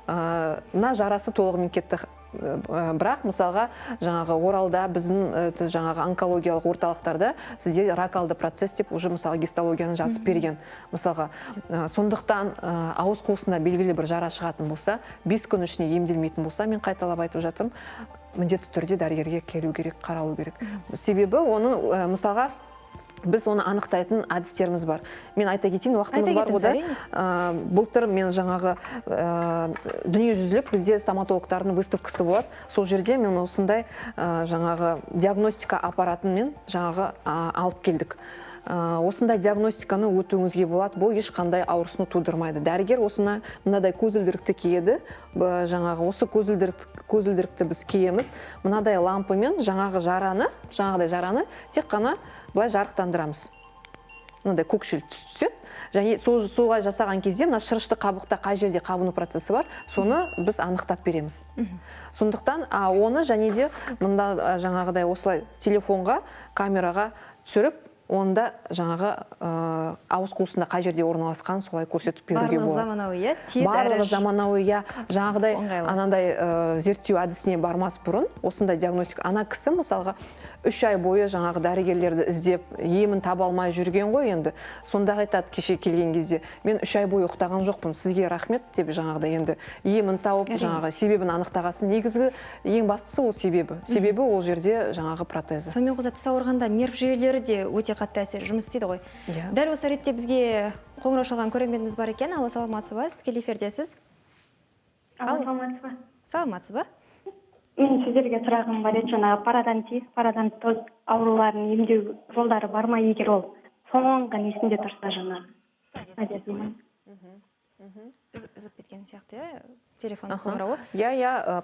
Мына жарасы толығымен кетті. Бірақ мысалға жаңағы Оралда біздің жаңағы онкологиялық орталықтарда сізде рак алды процесс деп уже мысалы гистологияны жазып берген. Мысалға сондықтан ауыз қуысында белгілі бір жара шығатын болса, 5 күн ішінде емделмейтін болса, мен қайталап айтып жатырмын, міндетті түрде дәрігерге келу керек, қаралу керек. Себебі оның мысалға біз оны анықтайтын әдістеріміз бар. Мен айта кетейін, уақытымыз бар ода. Былтыр мен жаңағы дүниежүзілік бізде стоматологтардың выставкасы болады. Сол жерде мен осындай жаңағы диагностика аппаратымен жаңағы алып келдік. Осындай диагностиканы өтуіңізге болады, бұл ешқандай ауырсыну тудырмайды. Дәрігер осына мынадай көзілдірікті киеді. Жаңағы осы көзілдірікті біз киеміз. Мынадай лампымен жаңағыдай жараны тек қана былай жарықтандырамыз. Мынадай көкшіл түседі. Және солай жасаған кезде мына шырышты қабықта қай жерде қабыну процесі бар, соны біз анықтап береміз. Сондықтан оны және де мында жаңағыдай осылай телефонға, камераға түсіріп, онда жаңағы ауыз қуысында қай жерде орналасқан солай көрсетіп беруге болады. Барлығы заманауи, тез әрі. Барлығы заманауи, жаңағыдай анандай зерттеу әдісіне бармас бұрын, осындай диагностика. Ана кісі мысалға 3 ай бойы жаңағы дәрігерлерді іздеп, емін таба алмай жүрген ғой енді. Сонда айтады кеше келген кезде, мен 3 ай бойы ұйықтаған жоқпын, сізге рахмет деп жаңағыдай енді емін тауып, жаңағы себебін анықтағасын. Негізгі ең бастысы ол себебі. Себебі ол жерде жаңағы протезі. Сонымен қоса тіс ауырғанда нерв жүйелері де өте қатты әсер жұмыс істейді ғой. Дәл осы ретте бізге қоңырау шалған көрерменіміз бар екен. Алло, саламатсыз ба? Тікелей эфирдесіз. Алло, саламатсыз ба? Саламатсыз ба? Мен сіздерге сұрағым бар еді, жаңағы пародонтоз ауруларын емдеу жолдары бар ма, егер ол соңғы несінде тұрса жаңағы. Үзіп кеткен сияқты, телефон қоңырауы.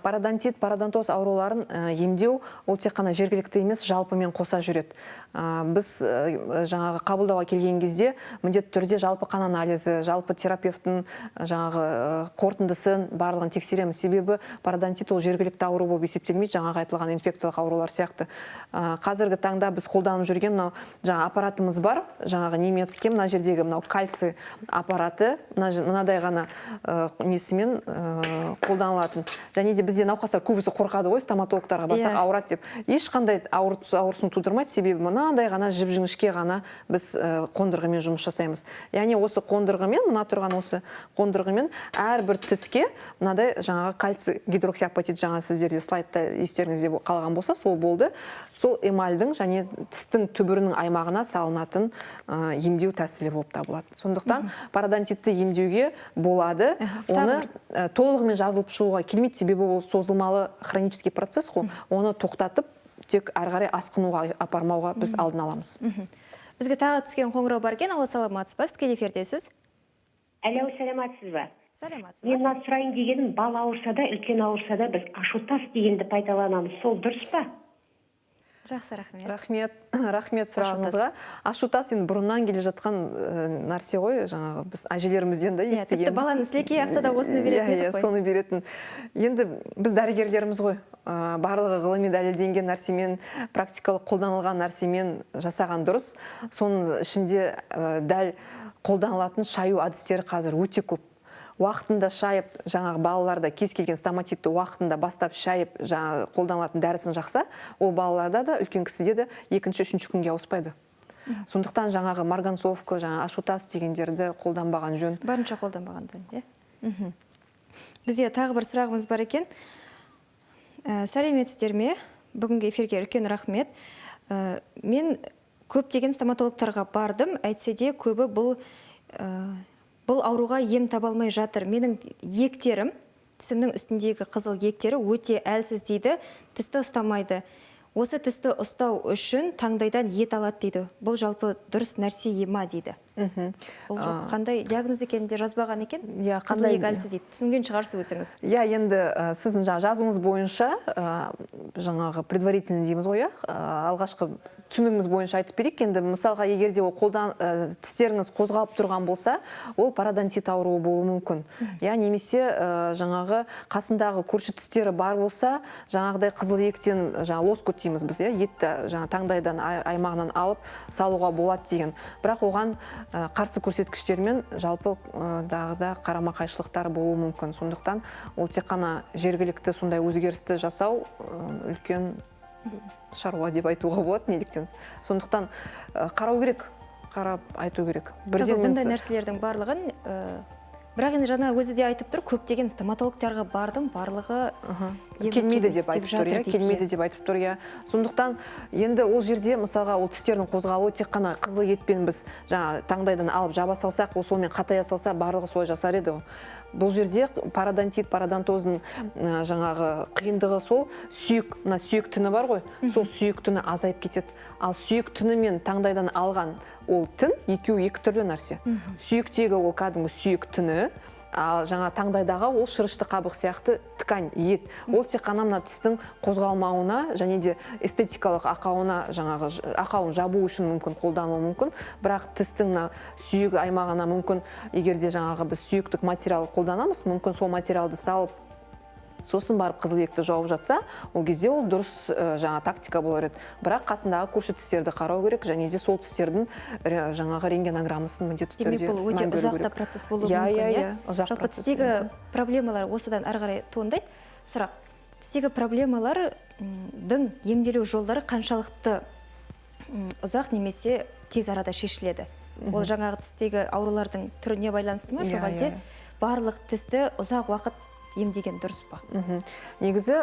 Пародонтит, пародонтоз ауруларын емдеу ол тек қана жергілікті емес, жалпымен қоса жүреді. Біз жаңағы қабылдауға келген кезде міндетті түрде жалпы қан анализі, жалпы терапевтің жаңағы қорытындысын барлығын тексереміз. Себебі пародонтит ол жергілікті ауру болып есептелмейді, жаңағы айтылған инфекциялық аурулар сияқты. Қазіргі таңда біз қолданып жүрген мынау жаңа аппаратымыз бар, жаңағы немецкий, мына жердегі мынау кальций аппараты, мынадай ғана несімен қолданылатын. Және де бізде науқастар көбісі қорқады ғой, стоматологтарға барсақ ауырады деп. Ешқандай ауырсын тудырмайды, себебі мынадай ғана жіп-жіңішке ғана біз қондырғымен жұмыс жасаймыз. Яғни осы қондырғымен, мына тұрған осы қондырғымен әрбір тіске мынадай жаңағы кальций гидроксиапатит, жаңа сіздерде слайдта естеріңізде қалған болса, сол болды. Сол эмальдің және тістің түбірінің аймағына салынатын емдеу тәсілі болып табылады. Сондықтан пародонтитті емдеуге болады. Оны толығымен жазылып шығуға келмейді, себебі ол созылмалы хронический процесс қой. Оны тоқтатып, тек ары қарай асқынуға апармауға біз алдын аламыз. Бізге тағы түскен қоңырау бар екен. Алло, саламатсыз ба? Тікелей эфирдесіз. Алло, саламатсыз ба? Саламатсыз ба? Мен мына сұрайын дегенім, бал ауырса да, үлкен ауырса да біз ашутас дегенді пайдаланамыз. Сол дұрыс па? Жақсы, рахмет. Рахмет сұрағыңызға. Ашутас енді бұрыннан келе жатқан нәрсе ғой, жаңағы біз әжелерімізден де естігенбіз. Тіпті баланың сілекей ақса да осыны беретін едік қой. Соны беретін. Енді біз дәрігерлеріміз ғой, барлығы ғылыми дәлелденген нәрсемен, практикалық қолданылған нәрсемен жасаған дұрыс. Соның ішінде дәл қолданылатын шаю әдістері қазір өте көп. Уақытында шайып, жаңағы балаларда кез келген стоматитті уақытында бастап шайып, жаңағы қолданылатын дәрісін жақса, ол балаларда да, үлкен кісіде де екінші, үшінші күнге ауыспайды. Сондықтан жаңағы марганцовка, жаңағы ашутас дегендерді қолданбаған жөн. Барынша қолданбаған жөн. Бізде тағы бір сұрағымыз бар екен. Сәлеметсіздер ме? Бүгінгі эфирге үлкен рахмет. Мен көптеген стоматологтарға бардым, әйтсе де көбі бұл ауруға ем таба алмай жатыр. Менің ектерім, тісімнің үстіндегі қызыл ектері өте әлсіз дейді, тісті ұстамайды. Осы тісті ұстау үшін таңдайдан ет алады дейді. Бұл жалпы дұрыс нәрсе ема дейді. Бұл қандай диагноз екенде жазбаған екен? Қызыл ек әлсіз дейді. Түсінген шығарсыз өзіңіз. Енді сіздің жазуыңыз бойынша, жаңағы предварительный дейміз ғой, алғашқы түсінігіміз бойынша айтып берейік. Енді мысалға, егерде ол тістеріңіз қозғалып тұрған болса, ол пародонтит ауруы болуы мүмкін. Немесе жаңағы қасындағы көрші тістері бар болса, жаңағыдай қызыл ектен лоскут дейміз біз, етті таңдайдан аймағынан алып салуға болады деген. Бірақ оған қарсы көрсеткіштермен жалпы дағыда қарама-қайшылықтар болуы мүмкін. Сондықтан ол тек қана жергілікті сондай өзгерісті жасау үлкен шаруа деп айтуға болады, неліктен. Сондықтан қарау керек, қарап айту керек. Бұндай нәрселердің барлығын, бірақ енді жаңа өзі де айтып тұр, көптеген стоматологтарға бардым, барлығы келмейді деп айтып тұр. Сондықтан енді ол жерде мысалға ол тістердің қозғалуы тек қана қызыл етпен біз таңдайдан алып жаба салсақ, ол солмен қатая салса, барлығы солай жасар еді. Бұл жерде пародонтит, пародонтоздың жаңағы қиындығы сол сүйек тіні бар ғой, сол сүйек тіні азайып кетеді. Ал сүйек тіні мен таңдайдан алған ол тін екеуі екі түрлі нәрсе. Сүйектегі ол кәдімгі сүйек тіні, ал жаңа таңдайдағы ол шырышты қабық сияқты ткань, ет. Ол тек қана мына тістің қозғалмауына және де эстетикалық ақауын жабу үшін мүмкін қолдануы мүмкін. Бірақ тістің сүйегі аймағына мүмкін, егерде жаңағы біз сүйектік материал қолданамыз, мүмкін сол материалды салып, сосын барып қызыл екті жауып жатса, ол кезде ол дұрыс тактика болар еді. Бірақ қасындағы көрші тістерді қарау керек, және де сол тістердің жаңағы рентгенограммасын міндетті түрде. Демек, бұл өте ұзақта процесс болуы мүмкін. Жалпы тістегі проблемалар осыдан ары қарай туындайды. Сұрақ, тістегі проблемалардың емделу жолдары қаншалықты ұзақ немесе тез арада шешіледі? Ол жаңағы тістегі аурулардың түріне байланысты ма, жоқ әлде барлық тісті ұзақ уақыт емдеген дұрыс па? Негізі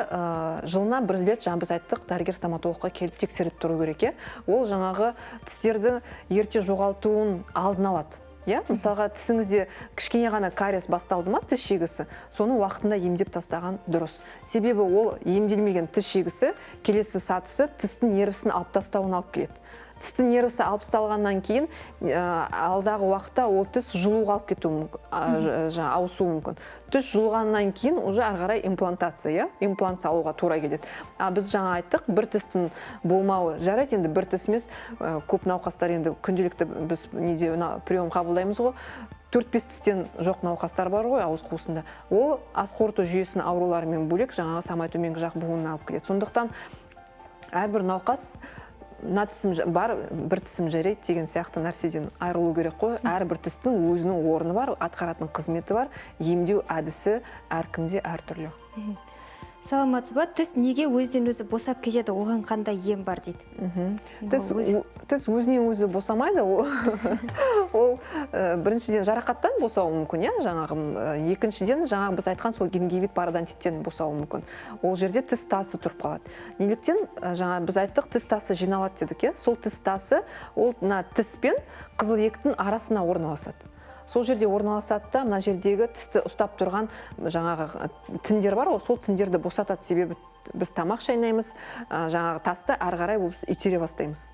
жылына бір рет біз айттық, дәрігер-стоматологқа келіп тексеріп тұру керек. Ол жаңағы тістерді ерте жоғалтуын алдын алады. Иә, мысалға тісіңізде кішкене ғана кариес басталды ма, тіс шегісі, соны уақытында емдеп тастаған дұрыс. Себебі ол емделмеген тіс шегісі келесі сатысы тістің нервісін алып тастауын алып келеді. Тістің нервісі алып тасталғаннан кейін алдағы уақытта ол тіс жылуға алып кетуі мүмкін, ауысуы мүмкін. Тіс жылғаннан кейін уже ары қарай имплантация, имплант салуға тура келеді. Біз жаңа айттық, бір тістің болмауы жарайды, енді бір тіс емес, көп науқастар енді күнделікті біз прием қабылдаймыз ғой. 4-5 тістен жоқ науқастар бар ғой ауыз қуысында. Ол ас қорыту жүйесінің ауруларымен бөлек жаңағы самай төменгі жақ буынына алып келеді. Сондықтан әрбір науқас мына тісім бар, бір тісім жарайды деген сияқты нәрседен айырылу керек қой. Әрбір тістің өзінің орны бар, атқаратын қызметі бар, емдеу әдісі әркімде әртүрлі. Саламатсыз ба, тіс неге өзінен өзі босап кетеді, оған қандай ем бар дейді? Тіс өзінен өзі босамайды, ол біріншіден жарақаттан босауы мүмкін, екіншіден жаңағы біз айтқан сол гингивит пародонтиттен босауы мүмкін. Ол жерде тіс тасы тұрып қалады. Неліктен жаңа біз айттық, тіс тасы жиналады дедік, сол тіс тасы ол тіс пен қызылектің арасына орналасады. Сол жерде орналасады да, мына жердегі тісті ұстап тұрған жаңағы тіндер бар, сол тіндерді босатады. Себебі біз тамақ шайнаймыз, жаңағы тасты ары қарай біз итере бастаймыз.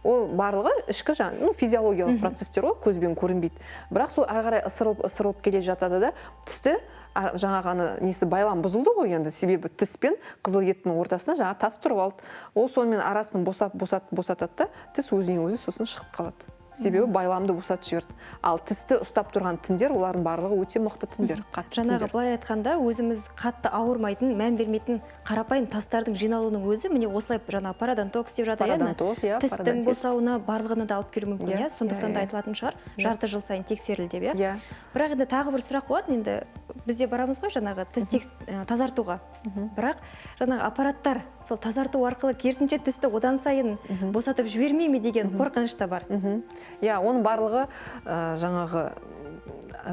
Ол барлығы ішкі физиологиялық процесстер ғой, көзбен көрінбейді. Бірақ сол ары қарай ысырылып келе жатады да, тісті жаңағы несі байлам бұзылды ғой енді, себебі тіс пен қызыл еттің ортасына жаңа тас тұрып алды. Ол сонымен арасын босатады да, тіс өзінен өзі сосын шығып қалады. Себебі байламды босатып жіберді. Ал тісті ұстап тұрған тіндер, олардың барлығы өте мықты тіндер, қатты тіндер. Жаңағы былай айтқанда, өзіміз қатты ауырмайтын, мән бермейтін қарапайым тастардың жиналуының өзі, міне осылай жаңа пародонтокс деп жатыр, тістің босауына барлығына да алып келуі мүмкін, сондықтан да айтылатын шығар, жарты жыл сайын тексерілді деп. Бірақ енді тағы бір сұрақ болады, енді бізде барамыз ғой жаңағы тіс тазартуға. Бірақ жаңағы аппараттар сол тазарту арқылы керісінше тісті одан сайын босатып жібермей ме деген қорқыныш та бар. Оның барлығы жаңағы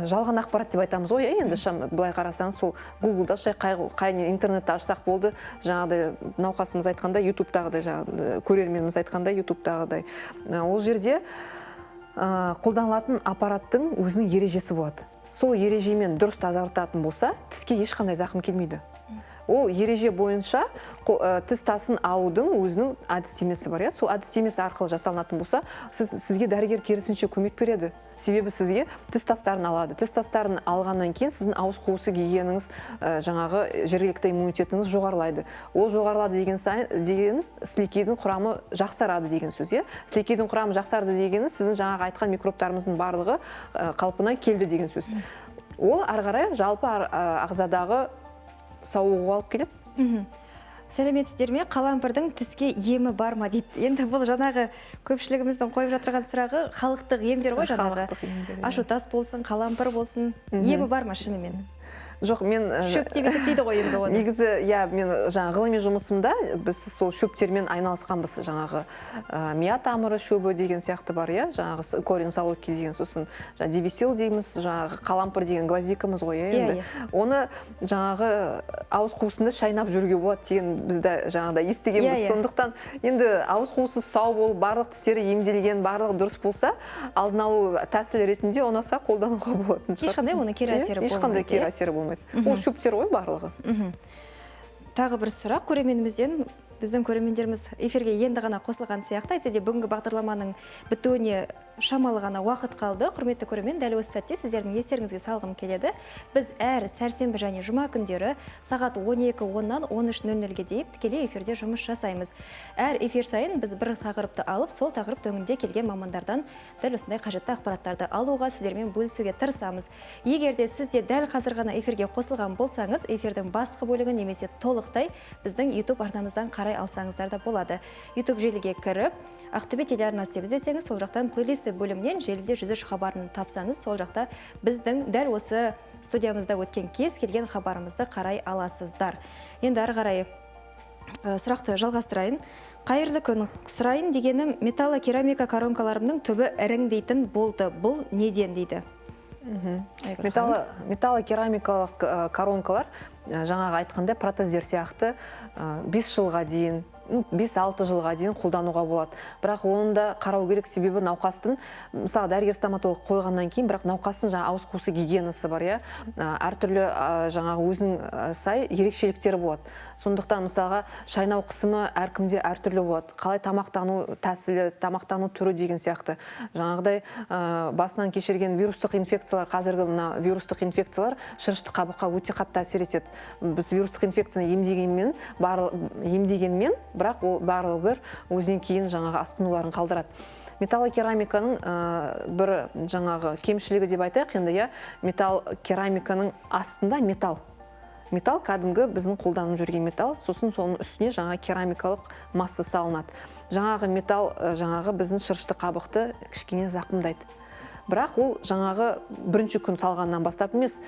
жалған ақпарат деп айтамыз ғой, енді былай қарасаңыз, сол Google-да қай интернетті ашсақ болды, жаңағыдай науқасымыз айтқандай, YouTube-тағыдай, көрерменіміз айтқандай, YouTube-тағыдай. Ол жерде қолданылатын аппараттың өзінің ережесі болады. Сол ережемен дұрыс тазартатын болса, тіске ешқандай зақым келмейді. Ол ереже бойынша тіс тасын алудың өзінің әдістемесі бар. Сол әдістемесі арқылы жасалынатын болса, сізге дәрігер керісінше көмек береді. Себебі сізге тіс тастарын алады. Тіс тастарын алғаннан кейін сіздің ауыз қуысы гигиенаңыз, жаңағы жергілікті иммунитетіңіз жоғарылайды. Ол жоғарылады деген сілекейдің құрамы жақсарады деген сөз. Сілекейдің құрамы жақсарды дегені сіздің жаңағы айтқан микробтарымыздың барлығы қалпына келді деген сөз. Ол ары қарай жалпы ағзадағы сауығуға алып келеді. Сәлеметсіздер ме? Қалампырдың тіске емі бар ма дейді. Енді бұл жаңағы көпшілігіміздің қойып жатырған сұрағы халықтық емдер ғой жаңағы. Ашутас болсын, қалампыр болсын, емі бар ма шынымен? Жоқ, мен шөп деп есептейді ғой енді оны. Негізі, мен жаңағы ғылыми жұмысымда біз сол шөптермен айналысқанбыз, жаңағы мия тамыры шөбі деген сияқты бар, жаңағы корень солодки деген, сосын девисил дейміз, жаңағы қалампыр деген гвоздикамыз ғой, енді. Оны жаңағы ауыз қуысында шайнап жүруге болады деген бізді жаңағыда естігенбіз. Сондықтан енді ауыз қуысы сау болып, барлық тістері емделген, барлығы дұрыс болса, алдын алу тәсіл ретінде ұнаса қолдануға болатын шығар. Ешқандай оның кері әсері болмайды. Ешқандай кері әсері болмайды. Ол шөптер ғой барлығы. Тағы бір сұрақ көрерменімізден. Біздің көрермендеріміз эфирге енді ғана қосылған сияқты, әйтсе де бүгінгі бағдарламаның бітуіне шамалы ғана уақыт қалды. Құрметті көрермен, дәл осы сәтте сіздердің естеріңізге салғым келеді. Біз әр сәрсенбі және жұма күндері сағат 12:10-нан 13:00-ге дейін тікелей эфирде жұмыс жасаймыз. Әр эфир сайын біз бір тақырыпты алып, сол тақырып төңінде келген мамандардан дәл осындай қажетті ақпараттарды алуға, сіздермен бөлісуге тырысамыз. Егер де сіз де дәл қазір ғана эфирге қосылған болсаңыз, эфирдің басқа бөлігін немесе толықтай біздің YouTube арнамыздан қарай алсаңыздар да болады. YouTube желіге кіріп, Ақтөбе телеарнасы деп іздесеңіз, сол жақтан плейлисті бөлімнен желіде 103 хабарын тапсаңыз, сол жақта біздің дәл осы студиямызда өткен кез келген хабарымызды қарай аласыздар. Енді ары қарай сұрақты жалғастырайын. Қайырлы күн, сұрайын дегенім, металлокерамика коронкаларымның түбі іріңдейтін болды. Бұл неден дейді? Металлокерамикалық коронкалар жаңағы айтқанда протездер сияқты 5 жылға дейін 5-6 жылға дейін қолдануға болады. Бірақ оны да қарау керек, себебі науқастың, мысалы дәрігер стоматолог қойғаннан кейін, бірақ науқастың жаңа ауыз қуысы гигиенасы бар, иә. Әртүрлі жаңағы өзінің сай ерекшеліктері болады. Сондықтан мысалға шайнау қысымы әркімде әртүрлі болады. Қалай тамақтану тәсілі, тамақтану түрі деген сияқты. Жаңағыдай басынан кешірген вирустық инфекциялар, қазіргі мына вирустық инфекциялар шырышты қабыққа өте қатты әсер етеді. Біз вирустық инфекцияны емдегенмен, бірақ ол барлығы бір өзінен кейін жаңағы асқынуларын қалдырады. Металлокерамиканың бір жаңағы кемшілігі деп айтайық енді, иә, металл-керамиканың астында металл кәдімгі біздің қолданып жүрген металл, сосын соның үстіне жаңа керамикалық масса салынады. Жаңағы металл жаңағы біздің шырышты қабықты кішкене зақымдайды. Бірақ ол жаңағы бірінші күн салғаннан бастап емес,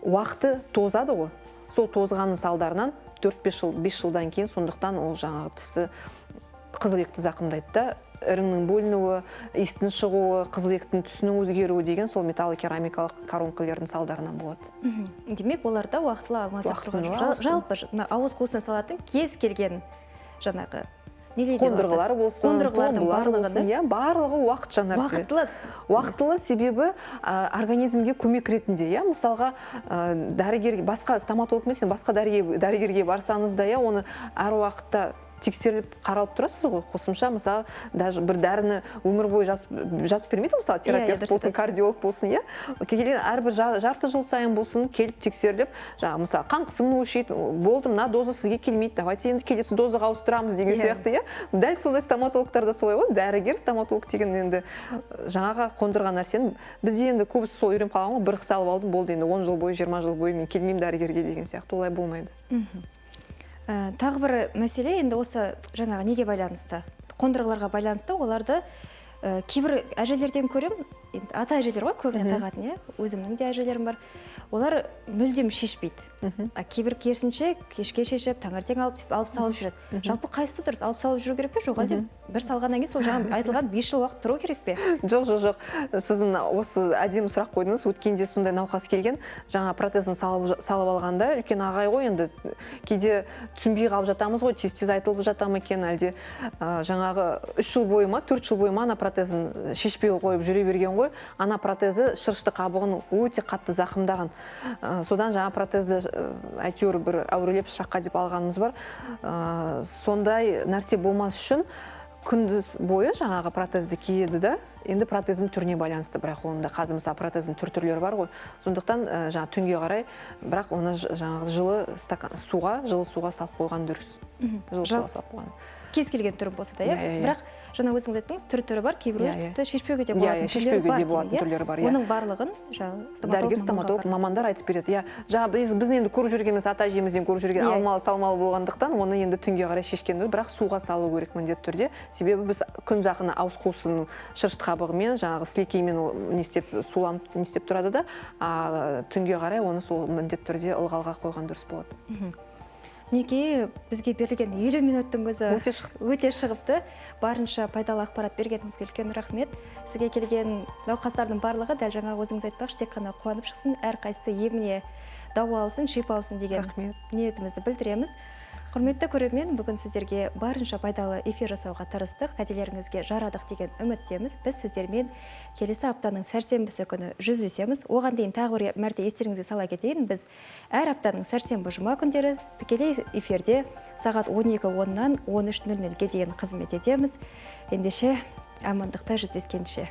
уақыты тозады ғой. Сол тозғанның салдарынан 4-5 жылдан кейін, сондықтан ол жаңағы тісі қызылекті зақымдайды да. Іріңнің бөлінуі, иістің шығуы, қызылектің түсінің өзгеруі деген сол металлокерамикалық коронкалардың салдарынан болады. Демек, оларда уақытылы алмасақ тұрған жалпы ауыз қуысына салатын кез келген жаңағы қондырғылар болсын, барлығы уақытша нәрсе. Уақытылы себебі организмге көмек ретінде, мысалға дәрігер, басқа стоматолог емес, басқа дәрігерге барсаңыз да, оны әр уақытта тексеріліп қаралып тұрасыз ғой. Қосымша, мысалы, даже бір дәріні өмір бойы жазып бермейді, мысалы, терапевт болсын, кардиолог болсын, әрбір жарты жыл сайын болсын, келіп тексеріліп, мысалы, қан қысымын өлшейді, болды, мына доза сізге келмейді, давайте енді келесі дозаға ауыстырамыз деген сияқты, дәл сондай стоматологтар да солай ғой, дәрігер, стоматолог деген енді жаңаға қондырған нәрсені біз енді көбісі сол үйреніп қалған ғой, бір салып алдым, болды, енді 10 жыл бойы, 20 жыл бойы мен келмеймін дәрігерге деген сияқты, олай болмайды. Тағы бір мәселе енді осы жаңағы неге байланысты, қондырғыларға байланысты, оларды кейбір әжелерден көрем, ата әжелер ғой көбіне тағатын, өзімнің де әжелерім бар, олар мүлдем шешпейді. Кейбір керісінше кешке шешіп, таңертең алып салып жүреді. Жалпы қайсысы дұрыс, алып салып жүру керек пе, жоқ әлде бір салғаннан кейін сол жаңа айтылған 5 жыл уақыт тұру керек пе? Жоқ. Сіздің осы әдемі сұрақ қойдыңыз, өткенде сондай науқас келген, жаңа протезін салып алғанда, үлкен ағай ғой, енді кейде түсінбей қалып жатамыз ғой, тез айтылып жатам екен, әлде жаңағы 3 жыл бойы ма, 4 жыл бойы ма ана протезін шешпей қойып жүре берген ғой, ана протезі шырышты қабығын өте қатты зақымдаған. Содан жаңа протезді әйтеуір бір әурелеп шаққа деп алғанымыз бар. Сондай нәрсе болмас үшін күндіз бойы жаңағы протезді киеді да, енді протездің түріне байланысты, бірақ онда қазір мысалы протездің түрлері бар ғой. Сондықтан жаңа түнге қарай, бірақ оны жаңағы жылы суға салып қойған дұрыс. Жылы суға салып қойған. Кез келген түрі болса да, бірақ жаңа өзіңіз айттыңыз, түрі бар, кейбіреулер тіпті шешпеуге де болатын түрлері бар. Оның барлығын дәрігер, стоматолог, мамандар айтып береді. Біз енді көріп жүргеніміз, ата әжемізден көріп жүрген алмалы-салмалы болғандықтан, оны енді түнге қарай шешкен, бірақ суға салу керек міндетті түрде. Себебі біз күн жақыны ауыз қуысының шырышты қабығымен, жаңағы сілекеймен не істеп тұрады да, түнге қарай оны сол міндетті түрде ылғалға қойған дұрыс болады. Неге бізге берілген 50 минуттың өзі өте шығыпты. Барынша пайдалы ақпарат бергеніңізге үлкен рахмет. Сізге келген науқастардың барлығы дәл жаңа өзіңіз айтпақшы, тек қана қуанып шықсын, әрқайсысы еміне дауа алсын, шипа алсын деген ниетімізді білдіреміз. Құрметті көрермен, бүгін сіздерге барынша пайдалы эфир жасауға тырыстық, қателеріңізге жарадық деген үміттеміз. Біз сіздермен келесі аптаның сәрсенбісі күні жүздесеміз. Оған дейін тағы бір мәрте естеріңізге сала кетейін. Біз әр аптаның сәрсенбі жұма күндері тікелей эфирде сағат 12:10-нан 13:00-ге дейін қызмет етеміз. Ендеше амандықта жүздескенше.